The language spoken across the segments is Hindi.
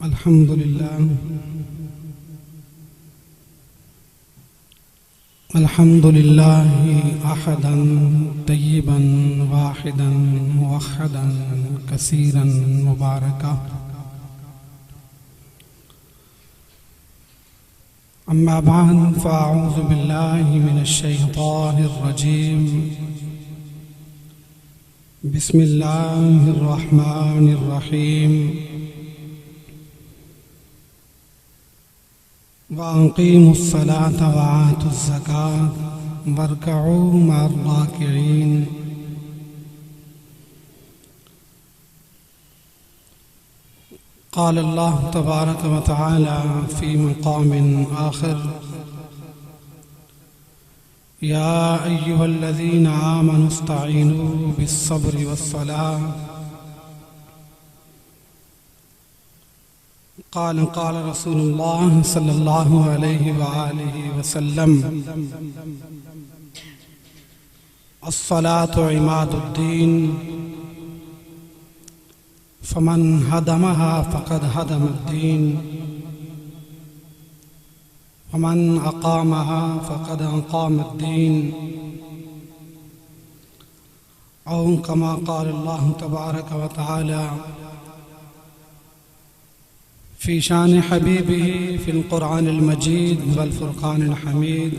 अल्हम्दुलिल्लाह अल्हम्दुलिल्लाहि अहदन तय्यिबन वाहिदन मुवह्हदन कसीरन मुबारका। अम्मा बाद फ़अऊज़ु बिल्लाहि मिनश शैतानिर रजीम। बिस्मिल्लाहिर रहमानिर रहीम। वअक़ीमुस्सलात वआतुज़्ज़कात वरकऊ मअर्राकिईन। क़ाल अल्लाहु तबारक व तआला फ़ी मक़ामिन आख़िर या अय्युहल्लज़ीना आमनु इस्तईनू बिस्सब्रि वस्सलाह। क़ाल रसूलुल्लाह सल्लल्लाहु अलैहि वआलिहि वसल्लम अस्सलातु इमादुद्दीन फमन हदमहा फ़क़द हदमद्दीन वमन अक़ामहा फ़क़द अक़ामद्दीन। औ कमा क़ाल अल्लाहु तबारक व तआला फ़ी शान हबीबिही फ़िल क़ुरआनिल मजीद वल फ़ुरक़ानिल हमीद।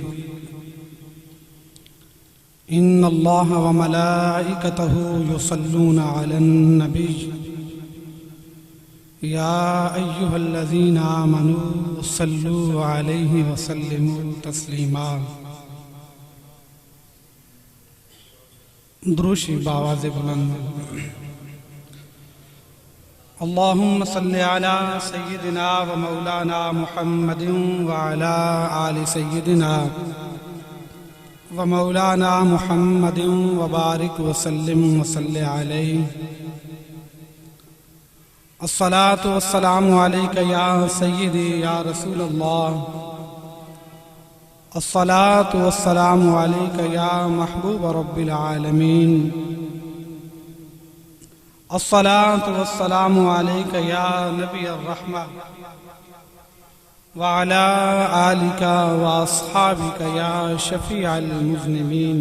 इन्नल्लाह व मलाइकतहु युसल्लूना अलन नबी या अय्युहल्लज़ीना आमनू सल्लू अलैहि व सल्लिमू तस्लीमा। दुरूशी बावाज़े बुलंद। अल्लाहुम्मा सल्लि अला सय्यिदिना व मौलाना मुहम्मदिन व अला आलि सय्यिदिना व मौलाना मुहम्मदिन व बारिक व सल्लिम व सल्लि अलैहि। अस्सलातु वस्सलामु अलैका या सय्यिदी या रसूलल्लाह। अस्सलातु वस्सलामु अलैका या महबूब रब्बिल आलमीन। अस्सलातु वस्सलामु अलैका या नबिय्यर रहमा व अला आलिका व अस्हाबिका या शफीअल मुज़निबीन।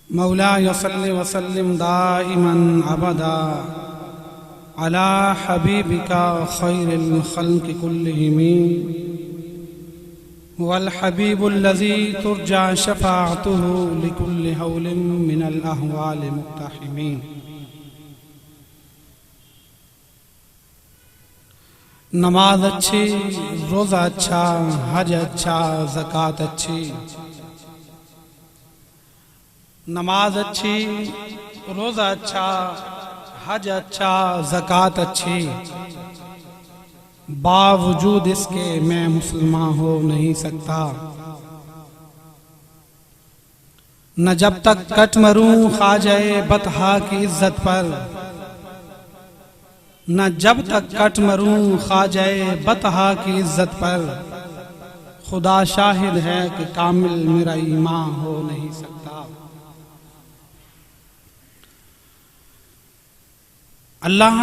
मौलाया सल्लि व सल्लिम दाइमन अबदा अला हबीबिका खैरिल खल्क़ि कुल्लिहिम वल हबीबुल्लज़ी तुरजा शफ़ाअतुहु लिकुल्लि हौलिन मिनल अहवालि मुक़्तहिमीन। नमाज अच्छी, रोज़ा अच्छा, हज अच्छा, ज़कात अच्छी। नमाज अच्छी, रोज़ा अच्छा, हज अच्छा, ज़कात अच्छी। बावजूद इसके मैं मुसलमान हो नहीं सकता। न जब तक कट मरूं ख्वाजाए बतहा की इज्जत पर, न जब तक कट मरूं ख्वाजाए बतहा की इज्जत पर। खुदा शाहिद है कि कामिल मेरा ईमान हो नहीं सकता। अल्लाह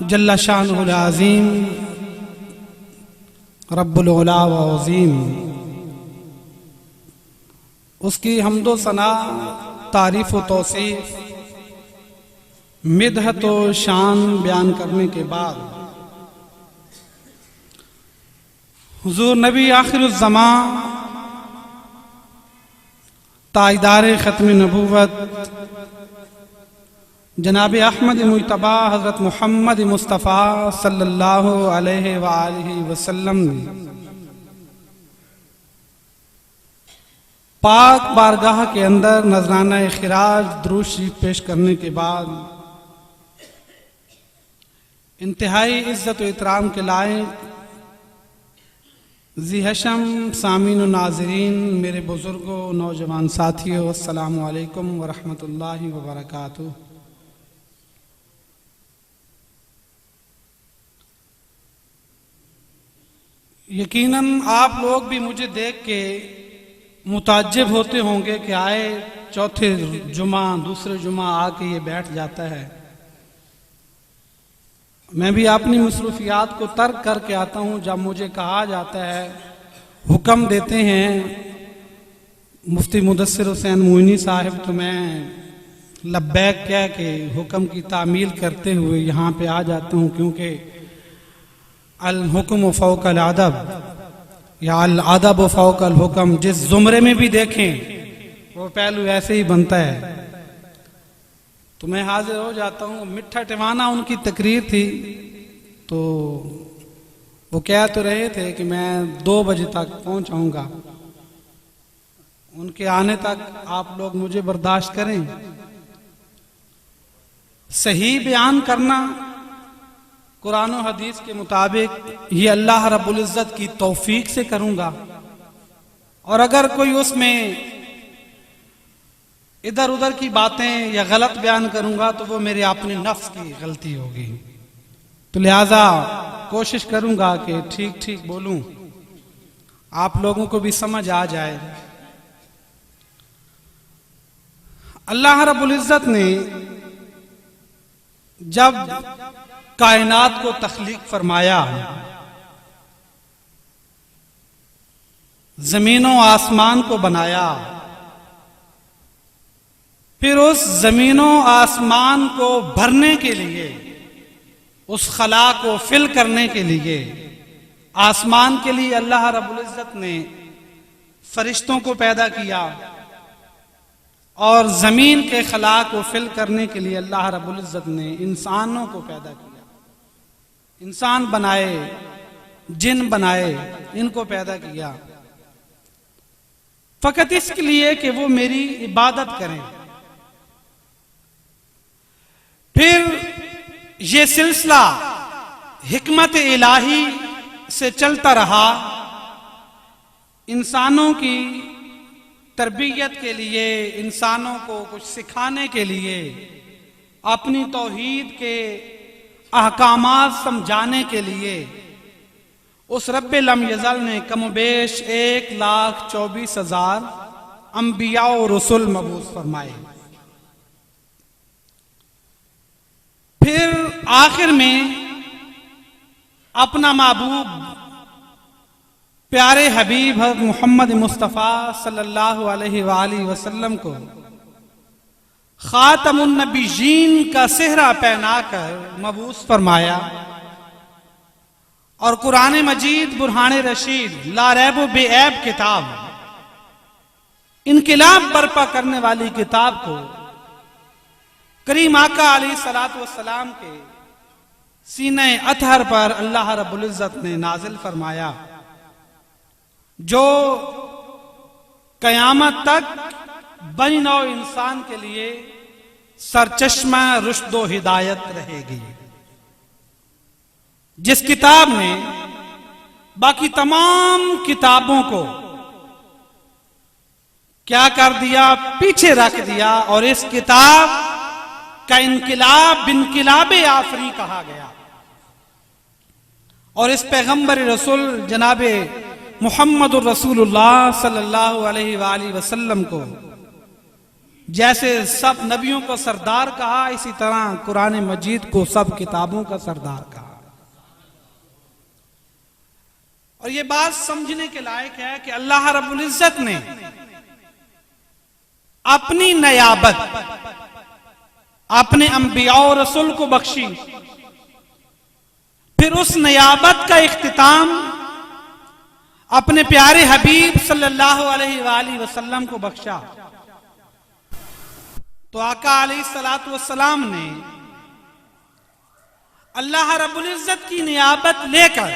जल्ला शानुहुल अज़ीम रब्बुल उला व अज़ीम, उसकी हम्दो सना, तारीफ़ व तौसीफ़, मिदहत व शान बयान करने के बाद हुज़ूर नबी आखिरुज़्ज़मान ताजदार ख़त्म नबूवत जनाब अहमद मुज्तबा हज़रत मोहम्मद मुस्तफ़ा सल्लल्लाहु अलैहि व आलिहि वसल्लम पाक बारगाह के अंदर नजराना खिराज दुरूद शरीफ पेश करने के बाद इंतहाई इज्जत व इतराम के लायक ज़ी हशम सामीन व नाज़रीन, मेरे बुजुर्गों, नौजवान साथियों, अस्सलामु अलैकुम व रहमतुल्लाहि व बरकातुहू। यकीनन आप लोग भी मुझे देख के मुताज्जिब होते होंगे कि आए चौथे जुमा दूसरे जुमा आके ये बैठ जाता है। मैं भी अपनी मसरूफियात को तर्क करके आता हूँ। जब मुझे कहा जाता है, हुक्म देते हैं मुफ्ती मुदस्सिर हुसैन मोइनी साहब, तो मैं लब्बैक कह के हुक्म की तामील करते हुए यहाँ पे आ जाता हूँ, क्योंकि अल हुक्म फौकल अदब या अल अदब फौकल हुक्म, जिस जुमरे में भी देखें वो पहलू ऐसे ही बनता है। तो मैं हाजिर हो जाता हूँ। मिठा टिवाना उनकी तकरीर थी, तो वो कह तो रहे थे कि मैं 2 बजे तक पहुंचाऊंगा। उनके आने तक आप लोग मुझे बर्दाश्त करें। सही बयान करना कुरान और हदीस के मुताबिक ये अल्लाह रब्बुल इज्जत की तौफीक से करूंगा, और अगर कोई उसमें इधर उधर की बातें या गलत बयान करूंगा तो वो मेरे अपने नफ्स की गलती होगी। तो लिहाजा कोशिश करूंगा कि ठीक ठीक बोलूं, आप लोगों को भी समझ आ जाए। अल्लाह रब्बुल इज्जत ने जब कायनात को तख्लीक फरमाया, जमीनों आसमान को बनाया, फिर उस जमीनों आसमान को भरने के लिए, उस खला को फिल करने के लिए, आसमान के लिए अल्लाह रब्बुल इज्जत ने फरिश्तों को पैदा किया, और जमीन के खला को फिल करने के लिए अल्लाह रब्बुल इज्जत ने इंसानों को पैदा किया। इंसान बनाए, जिन बनाए, इनको पैदा किया फकत इसके लिए कि वो मेरी इबादत करें। फिर ये सिलसिला हिकमत इलाही से चलता रहा। इंसानों की तरबियत के लिए, इंसानों को कुछ सिखाने के लिए, अपनी तौहीद के अहकामात समझाने के लिए उस रब्बे लम यज़ल ने कमोबेश 1,24,000 अंबिया और रसूल मबूस फरमाए। फिर आखिर में अपना महबूब प्यारे हबीब मोहम्मद मुस्तफ़ा सल्लल्लाहु अलैहि वसल्लम को खातमुन नबीयीन का सेहरा पहनाकर मबूस फरमाया, और कुरान मजीद बुरहान रशीद ला रैब बेऐब किताब, इनकिलाब बर्पा करने वाली किताब को करीम आका अलैहिस्सलातु वस्सलाम के सीने अतहर पर अल्लाह रब्बुल इज्जत ने नाजिल फरमाया, जो कयामत तक बनी नौ इंसान के लिए सरचश्मा रुश्द व हिदायत रहेगी। जिस किताब ने बाकी तमाम किताबों को क्या कर दिया, पीछे रख दिया, और इस किताब का इनकिलाब बिनकिलाबे आफरी कहा गया, और इस पैगंबर रसूल जनाबे मुहम्मदुर रसूलुल्लाह सल्लल्लाहु अलैहि वसल्लम को जैसे सब नबियों को सरदार कहा, इसी तरह कुरान मजीद को सब किताबों का सरदार कहा। और ये बात समझने के लायक है कि अल्लाह रब्बुल इज्जत ने अपनी नयाबत अपने अंबिया और रसूल को बख्शी, फिर उस नयाबत का इख्तिताम अपने प्यारे हबीब सल्लल्लाहु अलैहि वसल्लम को बख्शा। तो आका अलैहिस्सलातु वस्सलाम ने अल्लाह रब्बुल इज्जत की नियाबत लेकर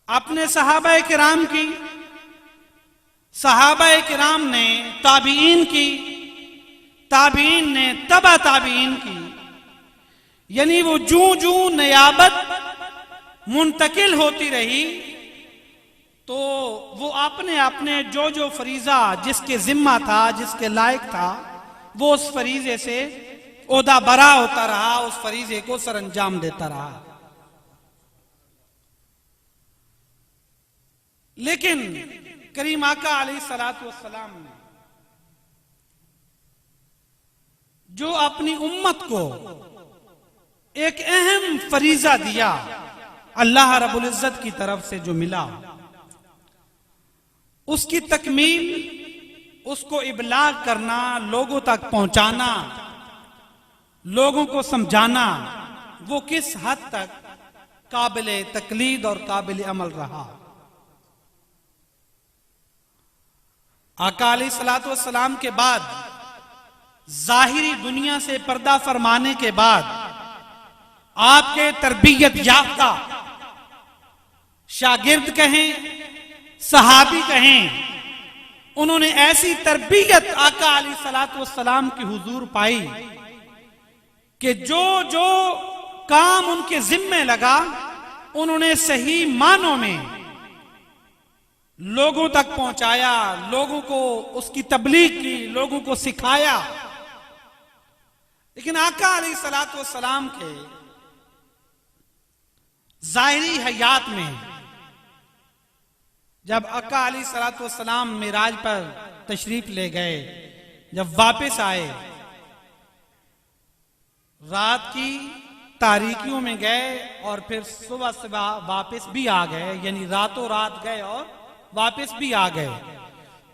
अपने सहाबाए किराम की, सहाबाए किराम ने ताबीइन की, ताबीइन ने तबा ताबीइन की, यानी वो जूं जूं नियाबत मुंतकिल होती रही, तो वो अपने अपने जो जो फरीजा जिसके जिम्मा था, जिसके लायक था, वो उस फरीजे से ओहदा बरा होता रहा, उस फरीजे को सरअंजाम देता रहा। लेकिन करीम आका अलैहिस्सलातु वस्सलाम ने जो अपनी उम्मत को एक अहम फरीजा दिया अल्लाह रब्बुल इज्जत की तरफ से जो मिला, उसकी तकमील, उसको इबलाग करना, लोगों तक पहुंचाना, लोगों को समझाना, वो किस हद तक काबिले तकलीद और काबिले अमल रहा। आका अलैहिस्सलातु वस्सलाम के बाद, जाहिरी दुनिया से पर्दा फरमाने के बाद, आपके तरबियत याफ्ता शागिर्द कहें, सहाबी कहें, उन्होंने ऐसी तरबियत आका अलैहिस्सलातु वस्सलाम की हुजूर पाई कि जो जो काम उनके जिम्मे लगा, उन्होंने सही मानों में लोगों तक पहुंचाया, लोगों को उसकी तबलीग की, लोगों को सिखाया। लेकिन आका अलैहिस्सलातु वस्सलाम के जाहिरी हयात में, जब आका अलैहिस्सलातु वस्सलाम मिराज पर तशरीफ ले गए, जब वापस आए, रात की तारीकियों में गए और फिर सुबह सुबह वापस भी आ गए, यानी रातों रात गए और वापस भी आ गए,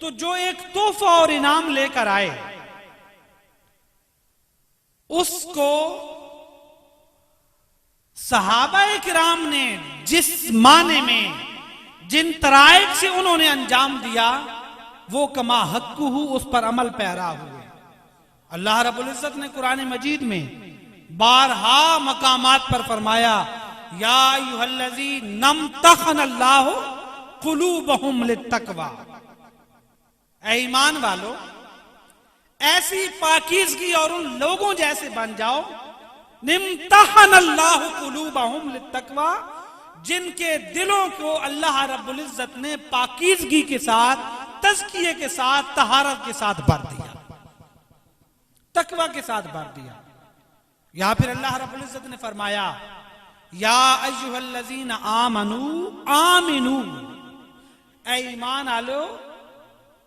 तो जो एक तोहफा और इनाम लेकर आए, उसको सहाबाए किराम ने जिस माने में, जिन तराइब से उन्होंने अंजाम दिया, वो कमा हक्कुहु, उस पर अमल पैरा हुए। अल्लाह रब्बुल इज्जत ने कुरान मजीद में बारहा मकामात पर फरमाया, या अय्युहल्लज़ीन नम्तहनल्लाहु कुलूबहुम लित्तक़वा, ऐ ईमान वालो, ऐसी पाकीज़गी और उन लोगों जैसे बन जाओ, निम्तहनल्लाहु कुलूबहुम लित्तक़वा, जिनके दिलों को अल्लाह रब्बुल इज्जत ने पाकीज़गी के साथ, तज़किये के साथ, तहारत के साथ भर दिया, तकवा के साथ भर दिया। या फिर अल्लाह रब्बुल इज्जत ने फरमाया, या अय्युहल्लज़ीन आमनू आमिनू, ऐ ईमान आलो,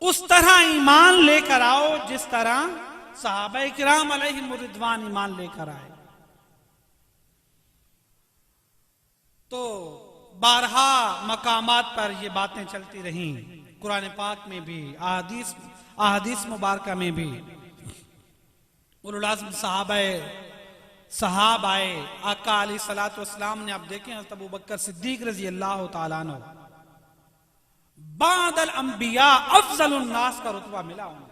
उस तरह ईमान लेकर आओ जिस तरह सहाबाए किराम अलैहिम रिदवान ईमान लेकर आए। तो बारहा मकामात पर ये बातें चलती रहीं, कुरान पाक में भी, अहादीस मुबारका में भी। उलुल अज़्म साहब आए, आका अलैहिस्सलातु वस्सलाम ने, आप देखें हज़रत अबू बकर सिद्दीक रज़ी अल्लाह तआला अन्हु, बादल अंबिया अफजलुन नास का रुतबा मिला उन्हें।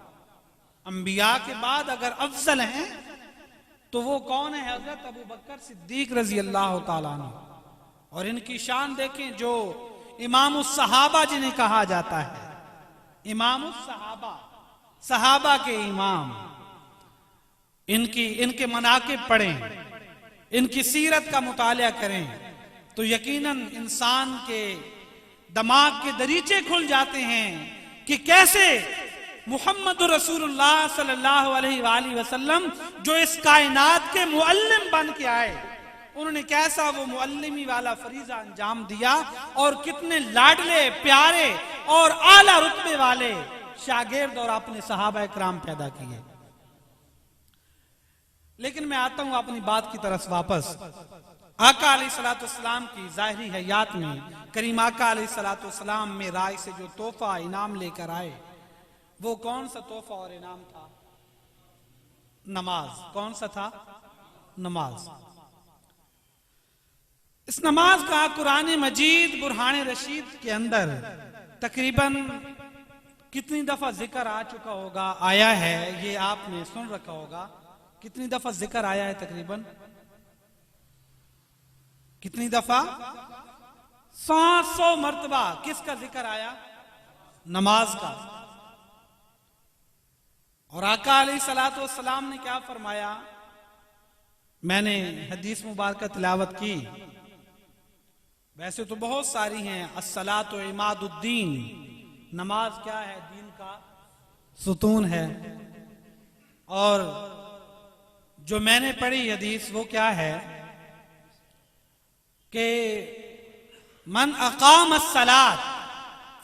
अंबिया के बाद अगर अफजल हैं तो वो कौन है? हज़रत अबू बकर सिद्दीक रज़ी अल्लाह तआला अन्हु। और इनकी शान देखें, जो इमामुस सहाबा जिन्हें कहा जाता है, इमामुस सहाबा, सहाबा के इमाम, इनके मनाकिब पढ़ें, इनकी सीरत का मुतालिया करें, तो यकीनन इंसान के दिमाग के दरीचे खुल जाते हैं कि कैसे मुहम्मद रसूलुल्लाह सल्लल्लाहु अलैहि वसल्लम, जो इस कायनात के मुअल्लिम बन के आए, उन्होंने कैसा वो मुअल्लिमी वाला फरीजा अंजाम दिया, और कितने लाडले, प्यारे और आला रुतबे वाले शागिर्द और अपने सहाबा किराम पैदा किए। लेकिन मैं आता हूं अपनी बात की तरफ वापस। आका अलैहिस्सलातु वस्सलाम की जाहिरी हयात में, करीम आका अलैहिस्सलातु वस्सलाम में राय से जो तोहफा इनाम लेकर आए, वो कौन सा तोहफा और इनाम था? नमाज। कौन सा था? नमाज। इस नमाज का कुरान मजीद बुरहान रशीद के अंदर तकरीबन कितनी दफा जिक्र आ चुका होगा, आया है, ये आपने सुन रखा होगा। कितनी दफा जिक्र आया है? तकरीबन कितनी दफा? 700 मर्तबा। किसका जिक्र आया? नमाज का। और आका अलैहिस्सलातु वस्सलाम ने क्या फरमाया? मैंने हदीस मुबारक तिलावत की, वैसे तो बहुत सारी हैं। अस्सलातु इमादुद्दीन, नमाज क्या है? दीन का सुतून है। और जो मैंने पढ़ी हदीस वो क्या है कि मन अकाम अस्सलात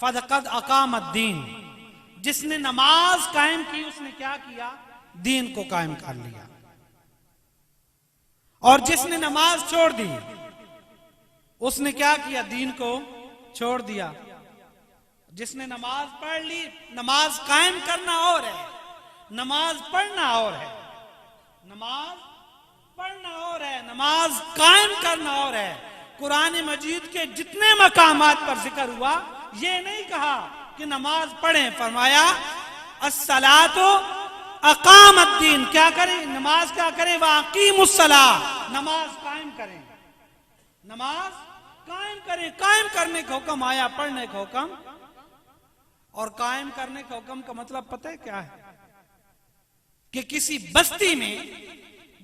फक़द अकाम अद्दीन, जिसने नमाज कायम की उसने क्या किया? दीन को कायम कर लिया। और जिसने नमाज छोड़ दी उसने क्या किया? दीन को छोड़ दिया। जिसने नमाज पढ़ ली, नमाज कायम करना और है, नमाज पढ़ना और है, नमाज पढ़ना और है, नमाज कायम करना और है। कुरान मजीद के जितने मकामात पर जिक्र हुआ, ये नहीं कहा कि नमाज पढ़ें, फरमाया अस्सलातु अकामद्दीन, क्या करें? नमाज क्या करें? वाकीमुस्सलाह, नमाज कायम करें, नमाज कायम करें। कायम करने का हुक्म आया, पढ़ने का हुक्म। और कायम करने का हुक्म का मतलब पता है क्या है? कि किसी बस्ती में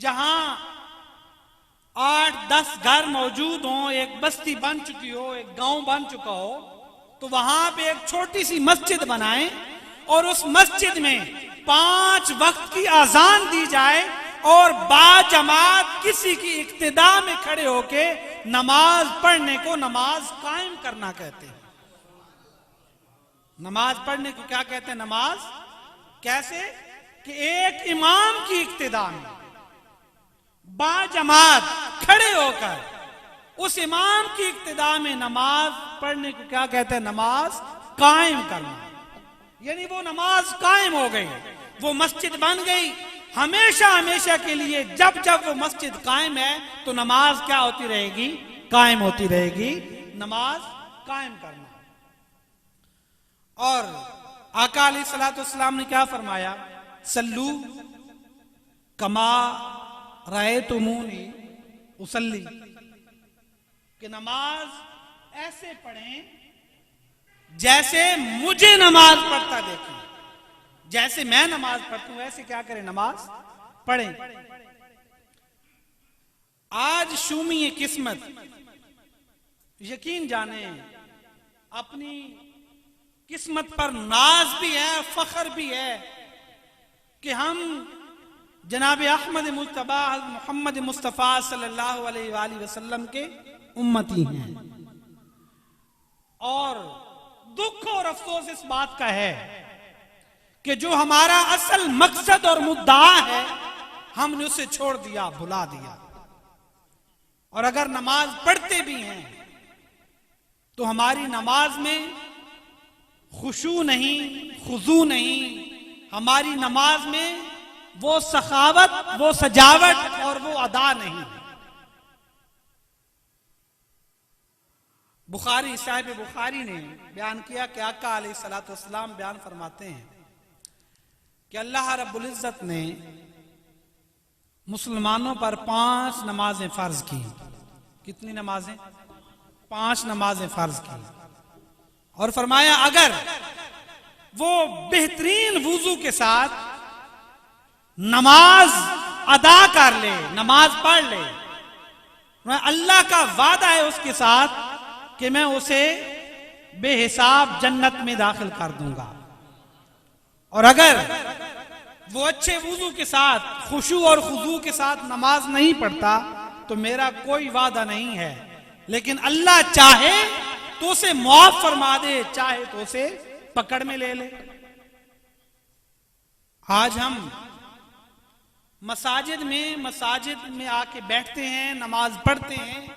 जहां 8-10 घर मौजूद हो, एक बस्ती बन चुकी हो, एक गांव बन चुका हो, तो वहां पे एक छोटी सी मस्जिद बनाएं और उस मस्जिद में 5 वक्त की अजान दी जाए और बाजमात किसी की इक्तिदा में खड़े होके नमाज पढ़ने को नमाज कायम करना कहते हैं। नमाज पढ़ने को क्या कहते हैं? नमाज। कैसे? कि एक इमाम की इक्तिदा में बाजमात खड़े होकर उस इमाम की इक्तिदा में नमाज पढ़ने को क्या कहते हैं? नमाज कायम करना। यानी वो नमाज कायम हो गई, वो मस्जिद बन गई हमेशा हमेशा के लिए। जब जब वो मस्जिद कायम है तो नमाज क्या होती रहेगी? कायम होती रहेगी। नमाज कायम करना। और आका अलैहिस्सलाम ने क्या फरमाया? सल्लू कमा रायतुमूनी उसल्ली, कि नमाज ऐसे पढ़ें जैसे मुझे नमाज पढ़ता देखें। जैसे मैं नमाज पढ़ता हूं वैसे क्या करें? नमाज पढ़ें। आज शूमी किस्मत, यकीन जाने अपनी किस्मत पर नाज भी है, फख्र भी है कि हम जनाब अहमद मुज्तबा मोहम्मद मुस्तफ़ा सल्लल्लाहु अलैहि वसल्लम के उम्मती हैं। और दुख और अफसोस इस बात का है कि जो हमारा असल मकसद और मुद्दा है, हमने उसे छोड़ दिया, भुला दिया। और अगर नमाज पढ़ते भी हैं तो हमारी नमाज में खुशू नहीं, खुजू नहीं, हमारी नमाज में वो सखावत, वो सजावट और वो अदा नहीं। बुखारी, साहिब बुखारी ने बयान किया कि आका अलैहिस्सलातु वस्सलाम बयान फरमाते हैं कि अल्लाह रब्बुल इज्जत ने मुसलमानों पर 5 नमाजें फर्ज की। कितनी नमाजें? 5 नमाजें फर्ज की। और फरमाया अगर वो बेहतरीन वुजू के साथ नमाज अदा कर ले, नमाज पढ़ ले, अल्लाह का वादा है उसके साथ कि मैं उसे बेहिसाब जन्नत में दाखिल कर दूंगा। और अगर वो अच्छे वुजू के साथ, खुशू और खुजू के साथ नमाज नहीं पढ़ता तो मेरा कोई वादा नहीं है। लेकिन अल्लाह चाहे तो उसे माफ फरमा दे, चाहे तो उसे पकड़ में ले ले। आज हम मसाजिद में आके बैठते हैं, नमाज पढ़ते हैं,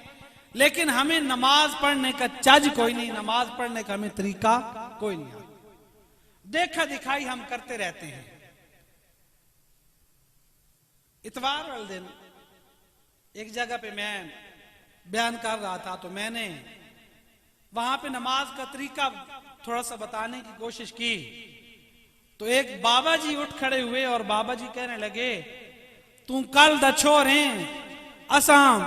लेकिन हमें नमाज पढ़ने का चज कोई नहीं, नमाज पढ़ने का हमें तरीका कोई नहीं आता। देखा दिखाई हम करते रहते हैं। इतवार वाले दिन एक जगह पे मैं बयान कर रहा था तो मैंने वहां पे नमाज का तरीका थोड़ा सा बताने की कोशिश की। तो एक बाबा जी उठ खड़े हुए और बाबा जी कहने लगे, तू कल दा छोर है, असाम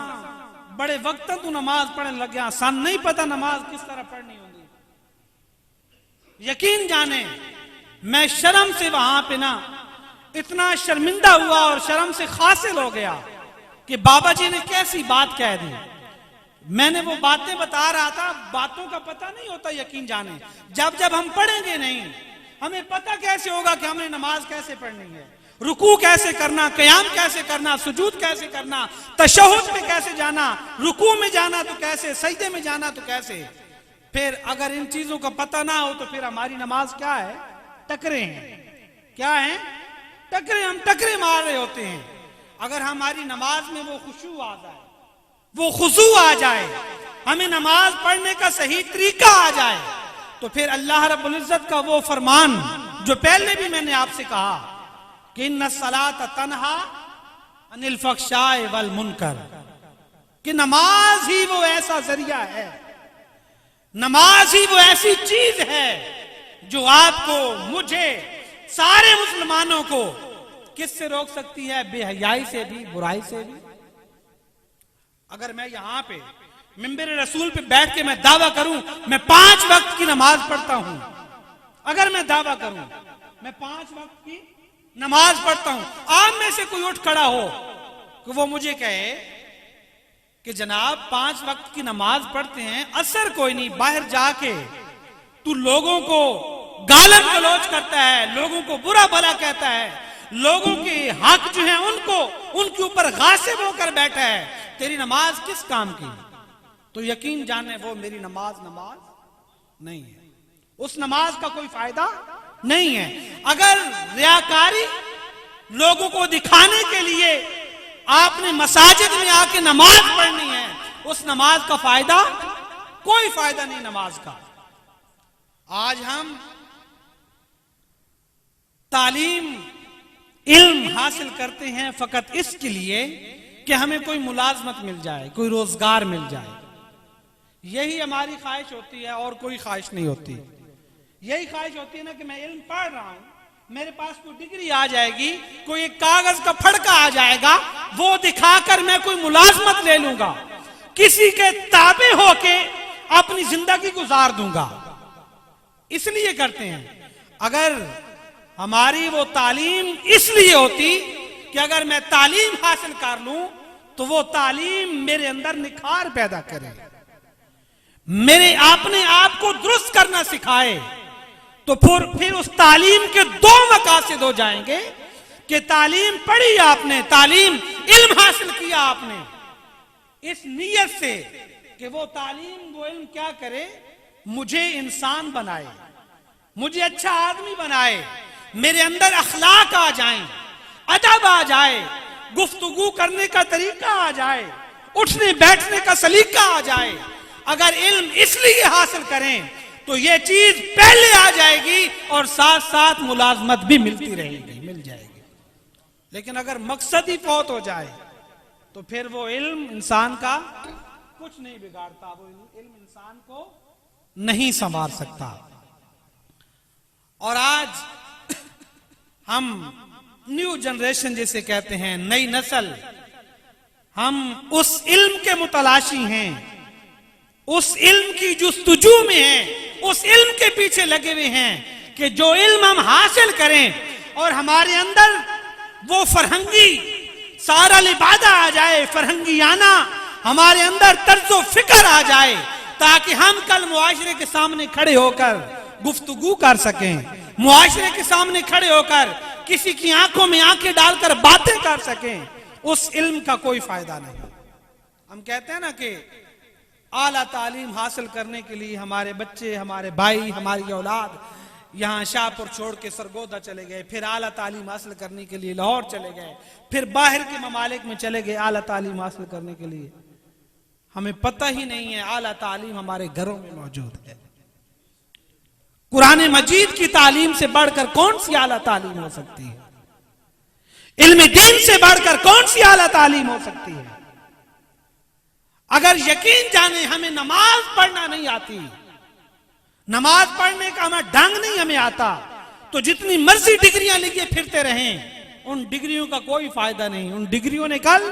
बड़े वक्त तू नमाज पढ़ने लग गया, सन नहीं पता नमाज किस तरह पढ़नी होगी। यकीन जाने मैं शर्म से वहां पे ना इतना शर्मिंदा हुआ और शर्म से खासिल हो गया कि बाबा जी ने कैसी बात कह दी। मैंने वो बातें बता रहा था, बातों का पता नहीं होता यकीन जाने। जब जब हम पढ़ेंगे नहीं, हमें पता कैसे होगा कि हमें नमाज कैसे पढ़नी है, रुकू कैसे करना, क़याम कैसे करना, सुजूद कैसे करना, तशहुद में कैसे जाना, रुकू में जाना तो कैसे, सजदे में जाना तो कैसे। फिर अगर इन चीजों का पता ना हो तो फिर हमारी नमाज क्या है? टकरे हैं। क्या है? टकरे। हम टकरे मार रहे होते हैं। अगर हमारी नमाज में वो खुशू आ जाए, वो खुशू आ जाए, हमें नमाज पढ़ने का सही तरीका आ जाए, तो फिर अल्लाह रब्बुल इज्जत का वो फरमान जो पहले भी मैंने आपसे कहा कि इन्ना सलात तन्हा अनिल फहशाए वल मुनकर, कि नमाज ही वो ऐसा जरिया है, नमाज ही वो ऐसी चीज है जो आपको, मुझे, सारे मुसलमानों को किससे रोक सकती है? बेहयाई से भी, बुराई से भी। अगर मैं यहां पे मिंबर रसूल पे बैठ के मैं दावा करूं मैं 5 वक्त की नमाज पढ़ता हूं, अगर मैं दावा करूं मैं 5 वक्त की नमाज पढ़ता हूं, आप में से कोई उठ खड़ा हो कि वो मुझे कहे कि जनाब 5 वक्त की नमाज पढ़ते हैं, असर कोई नहीं, बाहर जाके तू लोगों को गालन गलौज करता है, लोगों को बुरा भला कहता है, लोगों के हक जो है उनको, उनके ऊपर गासिब होकर बैठा है, तेरी नमाज किस काम की? तो यकीन जाने वो मेरी नमाज नहीं है, उस नमाज का कोई फायदा नहीं है। अगर रियाकारी लोगों को दिखाने के लिए आपने मसाजिद में आके नमाज पढ़नी है, उस नमाज का फायदा, कोई फायदा नहीं नमाज का। आज हम तालीम, इल्म हासिल करते हैं फकत इसके लिए कि हमें कोई मुलाजमत मिल जाए, कोई रोजगार मिल जाए, यही हमारी ख्वाहिश होती है और कोई ख्वाहिश नहीं होती। यही ख्वाहिश होती है ना कि मैं इल्म पढ़ रहा हूं, मेरे पास कोई डिग्री आ जाएगी, कोई एक कागज का फड़का आ जाएगा, वो दिखाकर मैं कोई मुलाजमत ले लूंगा, किसी के ताबे होके अपनी जिंदगी गुजार दूंगा, इसलिए करते हैं। अगर हमारी वो तालीम इसलिए होती कि अगर मैं तालीम हासिल कर लूं तो वो तालीम मेरे अंदर निखार पैदा करे, मेरे अपने आप को दुरुस्त करना सिखाए, तो फिर उस तालीम के 2 मकासद हो जाएंगे कि तालीम पढ़ी आपने, तालीम इल्म हासिल किया आपने, इस नीयत से कि वो तालीम, वो इल्म क्या करे, मुझे इंसान बनाए, मुझे अच्छा आदमी बनाए, मेरे अंदर अखलाक आ जाए, अदब आ जाए, गुफ्तगू करने का तरीका आ जाए, उठने बैठने का सलीका आ जाए। अगर इल्म इसलिए हासिल करें तो ये चीज पहले आ जाएगी और साथ साथ मुलाजमत भी मिलती रहेगी, मिल जाएगी। लेकिन अगर मकसद ही फौत हो जाए तो फिर वो इल्म इंसान का कुछ नहीं बिगाड़ता, वो इल्म इंसान को नहीं संवार सकता। और आज हम न्यू जनरेशन जिसे कहते हैं, नई नस्ल, हम उस इल्म के मुतलाशी हैं, उस इल्म की जुस्तजू में हैं, उस इल्म के पीछे लगे हुए हैं कि जो इल्म हम हासिल करें और हमारे अंदर वो फरहंगी सारा लिबादा आ जाए, फरहंगियाना हमारे अंदर तर्जो फिक्र आ जाए, ताकि हम कल मुआशरे के सामने खड़े होकर गुफ्तगू कर सकें, मुआशरे के सामने खड़े होकर किसी की आंखों में आंखें डालकर बातें कर सकें। उस इल्म का कोई फायदा नहीं। हम कहते हैं ना कि आला तालीम हासिल करने के लिए हमारे बच्चे, हमारे भाई, हमारी औलाद यहाँ शाहपुर छोड़ के सरगोदा चले गए, फिर आला तालीम हासिल करने के लिए लाहौर चले गए, फिर बाहर के ममालिक में चले गए आला तालीम हासिल करने के लिए। हमें पता ही नहीं है आला तालीम हमारे घरों में मौजूद है। कुरान मजीद की तालीम से बढ़कर कौन सी आला तालीम हो सकती है? इल्म दीन से बढ़कर कौन सी आला तालीम हो सकती है? अगर यकीन जाने हमें नमाज पढ़ना नहीं आती, नमाज पढ़ने का हमें ढंग नहीं हमें आता, तो जितनी मर्जी डिग्रियां लेके फिरते रहें, उन डिग्रियों का कोई फायदा नहीं। उन डिग्रियों ने कल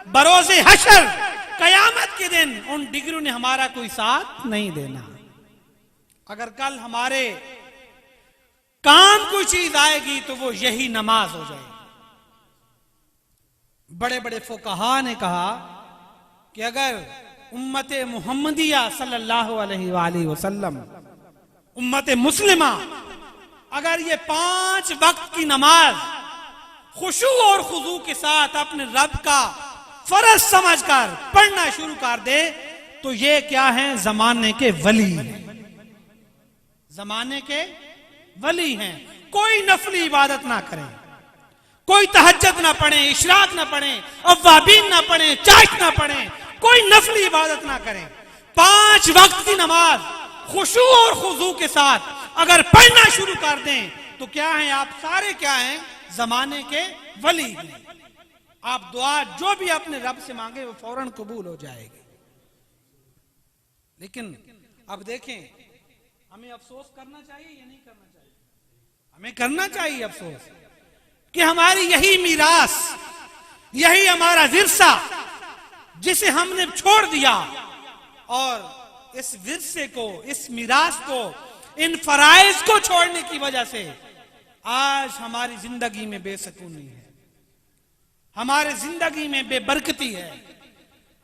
बरोज़े हशर, कयामत के दिन, उन डिग्रियों ने हमारा कोई साथ नहीं देना। अगर कल हमारे काम कोई चीज आएगी तो वो यही नमाज हो जाएगी। बड़े बड़े फुकहा ने कहा कि अगर उम्मत मुहम्मदिया सल्लल्लाहु अलैहि वसल्लम, उम्मत मुस्लिमा, अगर ये 5 वक्त की नमाज खुशू और खुजू के साथ अपने रब का फर्ज समझकर पढ़ना शुरू कर दे, तो ये क्या है? जमाने के वली हैं, जमाने के वली हैं। कोई नफली इबादत ना करें, कोई तहज्जुद ना पढ़े, इशराक ना पढ़े, अव्वाबीन ना पढ़े, चाश ना पढ़े, कोई नफली इबादत ना करें। 5 वक्त की नमाज खुशू और खुजू के साथ अगर पढ़ना शुरू कर दें तो क्या है, आप सारे क्या हैं, जमाने के वली हैं। आप दुआ जो भी अपने रब से मांगे वो फौरन कबूल हो जाएगी। लेकिन अब देखें, हमें अफसोस करना चाहिए या नहीं करना चाहिए? हमें करना चाहिए अफसोस कि हमारी यही मीरास, यही हमारा विरसा जिसे हमने छोड़ दिया, और इस विरसे को, इस मीरास को, इन फराइज को छोड़ने की वजह से आज हमारी जिंदगी में बेसकूनी है, हमारी जिंदगी में बेबरकती है,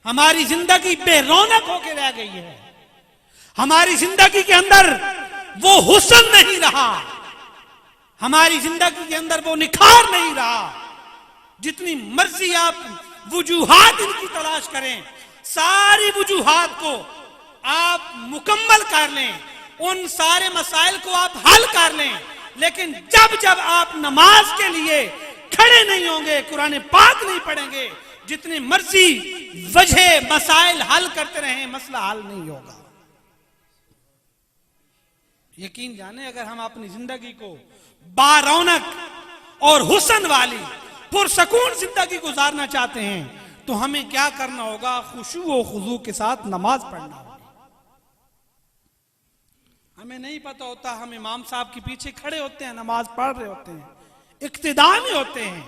हमारी जिंदगी बेरौनक होकर रह गई है, हमारी जिंदगी के अंदर वो हुस्न नहीं रहा, हमारी जिंदगी के अंदर वो निखार नहीं रहा। जितनी मर्जी आप वजूहात इनकी तलाश करें, सारी वजूहात को आप मुकम्मल कर लें, उन सारे मसाइल को आप हल कर लें, लेकिन जब जब आप नमाज के लिए खड़े नहीं होंगे, कुरान पाक नहीं पढ़ेंगे, जितनी मर्जी वजह मसाइल हल करते रहें, मसला हल नहीं होगा। यकीन जाने, अगर हम अपनी जिंदगी को बारौनक और हुस्न वाली पुरसकून जिंदगी गुजारना चाहते हैं तो हमें क्या करना होगा? खुशू और खुजू के साथ नमाज पढ़ना होगा। हमें नहीं पता होता, हम इमाम साहब के पीछे खड़े होते हैं, नमाज पढ़ रहे होते हैं, इक्तिदा में होते हैं,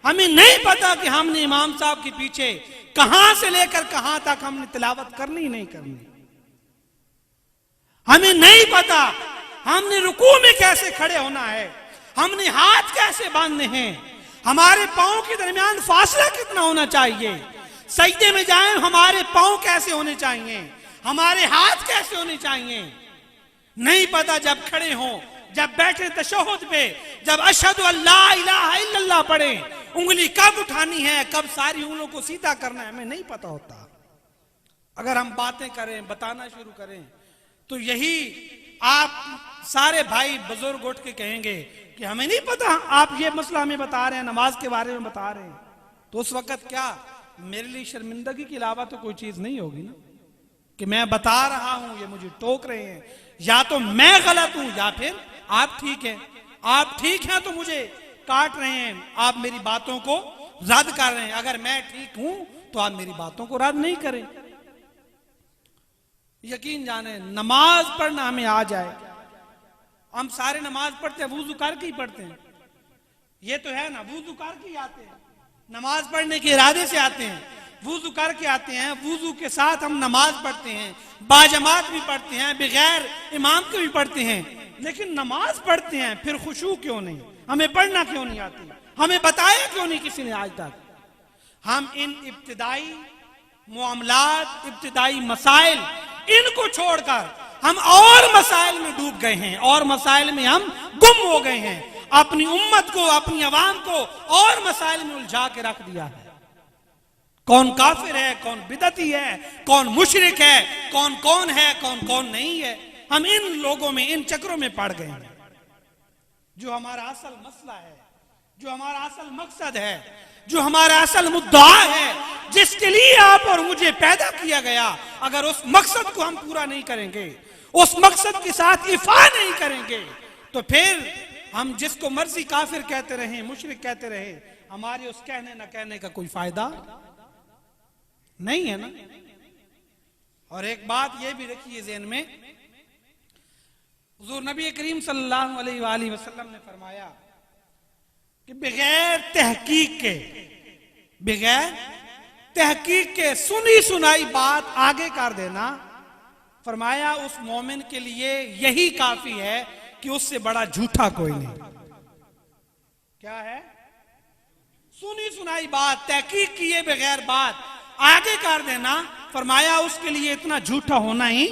हमें नहीं पता कि हमने इमाम साहब के पीछे कहां से लेकर कहां तक हमने तिलावत करनी नहीं करनी, हमें नहीं पता हमने रुकू में कैसे खड़े होना है, हमने हाथ कैसे बांधने हैं, हमारे पांव के दरमियान फासला कितना होना चाहिए, सजदे में जाएं हमारे पांव कैसे होने चाहिए, हमारे हाथ कैसे होने चाहिए, नहीं पता। जब खड़े हों, जब बैठे तशहुद पे, जब अशहदु अल्ला इलाहा इल्लल्लाह पढ़े, उंगली कब उठानी है, कब सारी उंगलियों को सीधा करना है, हमें नहीं पता होता। अगर हम बातें करें, बताना शुरू करें, तो यही आप सारे भाई बुजुर्ग उठ के कहेंगे कि हमें नहीं पता, आप ये मसला हमें बता रहे हैं, नमाज के बारे में बता रहे हैं, तो उस वक्त क्या मेरे लिए शर्मिंदगी के अलावा तो कोई चीज नहीं होगी ना, कि मैं बता रहा हूं, ये मुझे टोक रहे हैं, या तो मैं गलत हूं या फिर आप ठीक हैं। आप ठीक हैं तो मुझे काट रहे हैं, आप मेरी बातों को रद्द कर रहे हैं, अगर मैं ठीक हूं तो आप मेरी बातों को रद्द नहीं करें। यकीन जाने, नमाज पढ़ना हमें आ जाए, हम सारे नमाज पढ़ते हैं, वुजू करके ही पढ़ते हैं, ये तो है ना, वुजू करके ही आते हैं, नमाज पढ़ने के इरादे से आते हैं, वुजू करके आते हैं, वुजू के साथ हम नमाज पढ़ते हैं, बाजमात भी पढ़ते हैं, बगैर इमाम के भी पढ़ते हैं, लेकिन नमाज पढ़ते हैं फिर खुशू क्यों नहीं, हमें पढ़ना क्यों नहीं आती, हमें बताया क्यों नहीं किसी ने आज तक। हम इन इब्तिदाई मामलात, इब्तिदाई मसाइल, इनको छोड़कर हम और मसाइल में डूब गए हैं, और मसाइल में हम गुम हो गए हैं, अपनी उम्मत को, अपनी अवाम को और मसाइल में उलझा के रख दिया है। कौन काफिर है, कौन बिदती है, कौन मुशरिक है, कौन कौन है, कौन कौन नहीं है, हम इन लोगों में, इन चक्रों में पड़ गए हैं। जो हमारा असल मसला है, जो हमारा असल मकसद है, जो हमारा असल मुद्दा है, जिसके लिए आप और मुझे पैदा किया गया, अगर उस मकसद को हम पूरा नहीं करेंगे, उस मकसद के साथ इफा नहीं करेंगे, तो फिर हम जिसको मर्जी काफिर कहते रहे, मुशरिक कहते रहे, हमारे उस कहने न कहने का कोई फायदा नहीं है ना। और एक बात यह भी रखिए ज़हन में, हुजूर नबी करीम सल्लल्लाहु अलैहि वसल्लम ने फरमाया कि बगैर तहकीक के सुनी सुनाई बात आगे कर देना, फरमाया उस मोमिन के लिए यही काफी है कि उससे बड़ा झूठा कोई नहीं। क्या है? सुनी सुनाई बात, तहकीक किए बगैर बात आगे कर देना, फरमाया उसके लिए इतना झूठा होना ही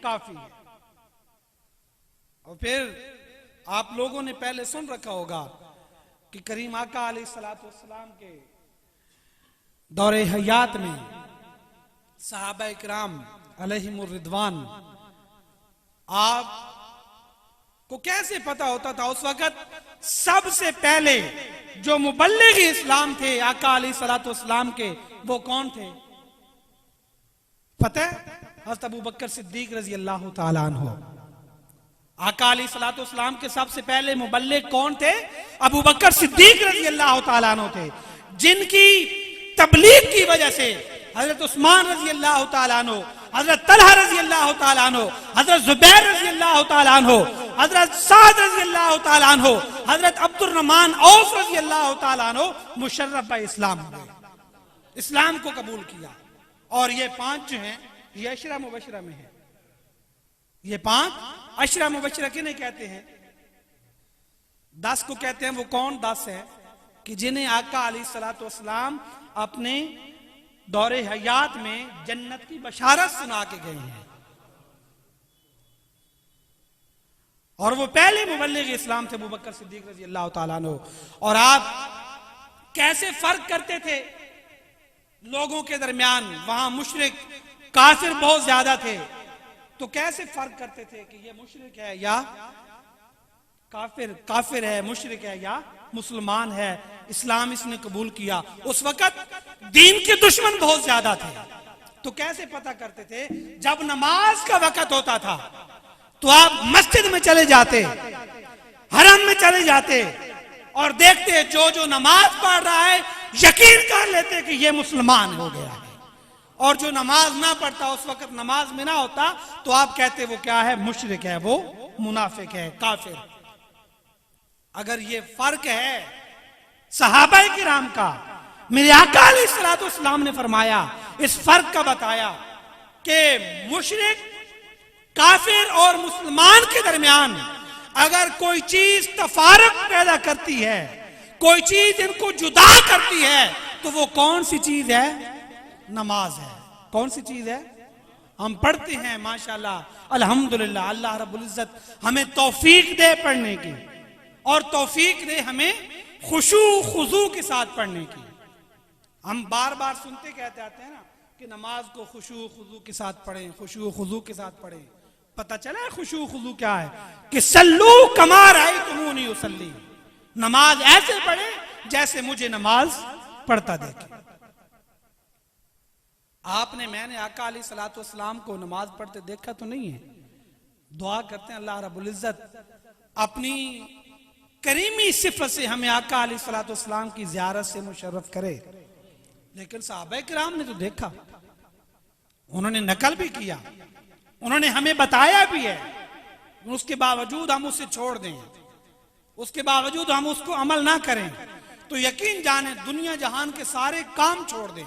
काफी है। और फिर आप लोगों ने पहले सुन रखा होगा कि करीम आका अलैहिस्सलातु वस्सलाम के दौरे हयात में सहाबा इकराम अलैहिमुर रिदवान, आप को कैसे पता होता था? उस वक्त सबसे पहले जो मुबल्लिग इस्लाम थे आका अलैहिस्सलातु वस्सलाम के, वो कौन थे पता है? हज़रत अबू बकर सिद्दीक रजी अल्लाह ताला अन्हु। आका अलैहिस्सलातु वस्सलाम के सबसे पहले मुबल्लिग कौन थे? अबू बकर सिद्दीक रजी अल्लाह ताला अन्हु थे, जिनकी तबलीग की वजह से हजरत उस्मान रजी अल्लाह ताला अन्हु, हजरत तलहा रजी अल्लाह ताला अन्हु, हजरत जुबैर रजी अल्लाह ताला अन्हु, हजरत साद रजी अल्लाह ताला अन्हु, हजरत अब्दुर रहमान औफ रजी अल्लाह ताला अन्हु मुशर्रफ बाय इस्लाम हुए, इस्लाम को कबूल किया। और ये 5 जो हैं ये अशरा मुबशरा में है। ये 5 अशरा मुबशरा किन्हें कहते हैं? 10 को कहते हैं। वो कौन 10 है? कि जिन्हें आका अलैहिस्सलातु वस्सलाम अपने दौरे हयात में जन्नत की बशारत सुना के गए हैं। और वो पहले मुबल्लिग इस्लाम थे अबू बकर सिद्दीक रजी अल्लाह ताला अन्हु। और आप कैसे फर्क करते थे लोगों के दरमियान? वहां मुशरिक काफिर बहुत ज्यादा थे, तो कैसे फर्क करते थे कि ये मुशरिक है या काफिर, काफिर है, मुशरिक है या मुसलमान है, इस्लाम इसने कबूल किया? उस वक्त दीन के दुश्मन बहुत ज्यादा थे, तो कैसे पता करते थे? जब नमाज का वक्त होता था तो आप मस्जिद में चले जाते, हरम में चले जाते और देखते जो जो नमाज पढ़ रहा है यकीन कर लेते कि ये मुसलमान हो गया है, और जो नमाज ना पढ़ता, उस वक्त नमाज में ना होता, तो आप कहते वो क्या है? मुशरिक है, वो मुनाफिक है, काफिर। अगर ये फर्क है सहाबा किराम का, मेरे आका अलैहिस्सलातु वस्सलाम ने फरमाया, इस फर्क का बताया कि मुशरिक, काफिर और मुसलमान के दरमियान अगर कोई चीज तफारक पैदा करती है, कोई चीज इनको जुदा करती है, तो वो कौन सी चीज है? नमाज है। कौन सी चीज है? हम पढ़ते हैं माशाल्लाह, अल्हम्दुलिल्लाह, अल्लाह रब्बुल इज्जत हमें तौफीक दे पढ़ने की, और तौफीक दे हमें खुशू खुजू के साथ पढ़ने की। हम बार बार सुनते कहते आते हैं ना कि नमाज को खुशू खुजू के साथ पढ़ें, खुशू खुजू के साथ पढ़ें। पता चला है खुशू खुजू क्या है? कि सल्लू कमा रअयतुमूनी उसल्ली, नमाज ऐसे पढ़े जैसे मुझे नमाज पढ़ता देखे। आपने, मैंने आका अलैहिस्सलातु वस्सलाम को नमाज पढ़ते देखा तो नहीं है। दुआ करते हैं अल्लाह रब्बुल इज्जत अपनी करीमी सिफत से हमें आका अलैहिस्सलातु वस्सलाम की ज़ियारत से मुशर्रफ करे। लेकिन सहाबा किराम ने तो देखा, उन्होंने नकल भी किया, उन्होंने हमें बताया भी है, उसके बावजूद हम उसे छोड़ दें, उसके बावजूद हम उसको अमल ना करें, तो यकीन जाने दुनिया जहान के सारे काम छोड़ दें,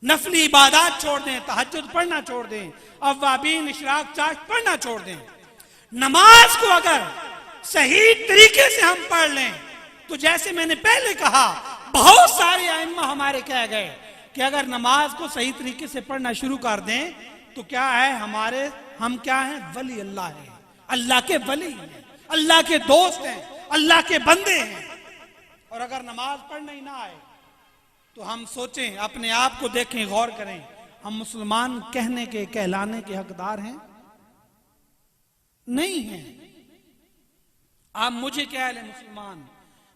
नफली इबादत छोड़ दें, तहज्जुद पढ़ना छोड़ दें, अव्वाबीन, इशराक, चाश पढ़ना छोड़ दें। नमाज को अगर सही तरीके से हम पढ़ लें, तो जैसे मैंने पहले कहा, बहुत सारे आइम्मा हमारे कह गए कि अगर नमाज को सही तरीके से पढ़ना शुरू कर दें तो क्या है? हम क्या हैं? वली अल्लाह है, अल्लाह के वली हैं, अल्लाह के दोस्त हैं, अल्लाह के बंदे हैं। और अगर नमाज पढ़ना ही ना आए तो हम सोचें, अपने आप को देखें, गौर करें, हम मुसलमान कहने के, कहलाने के हकदार हैं? नहीं हैं। आप मुझे कह लें मुसलमान,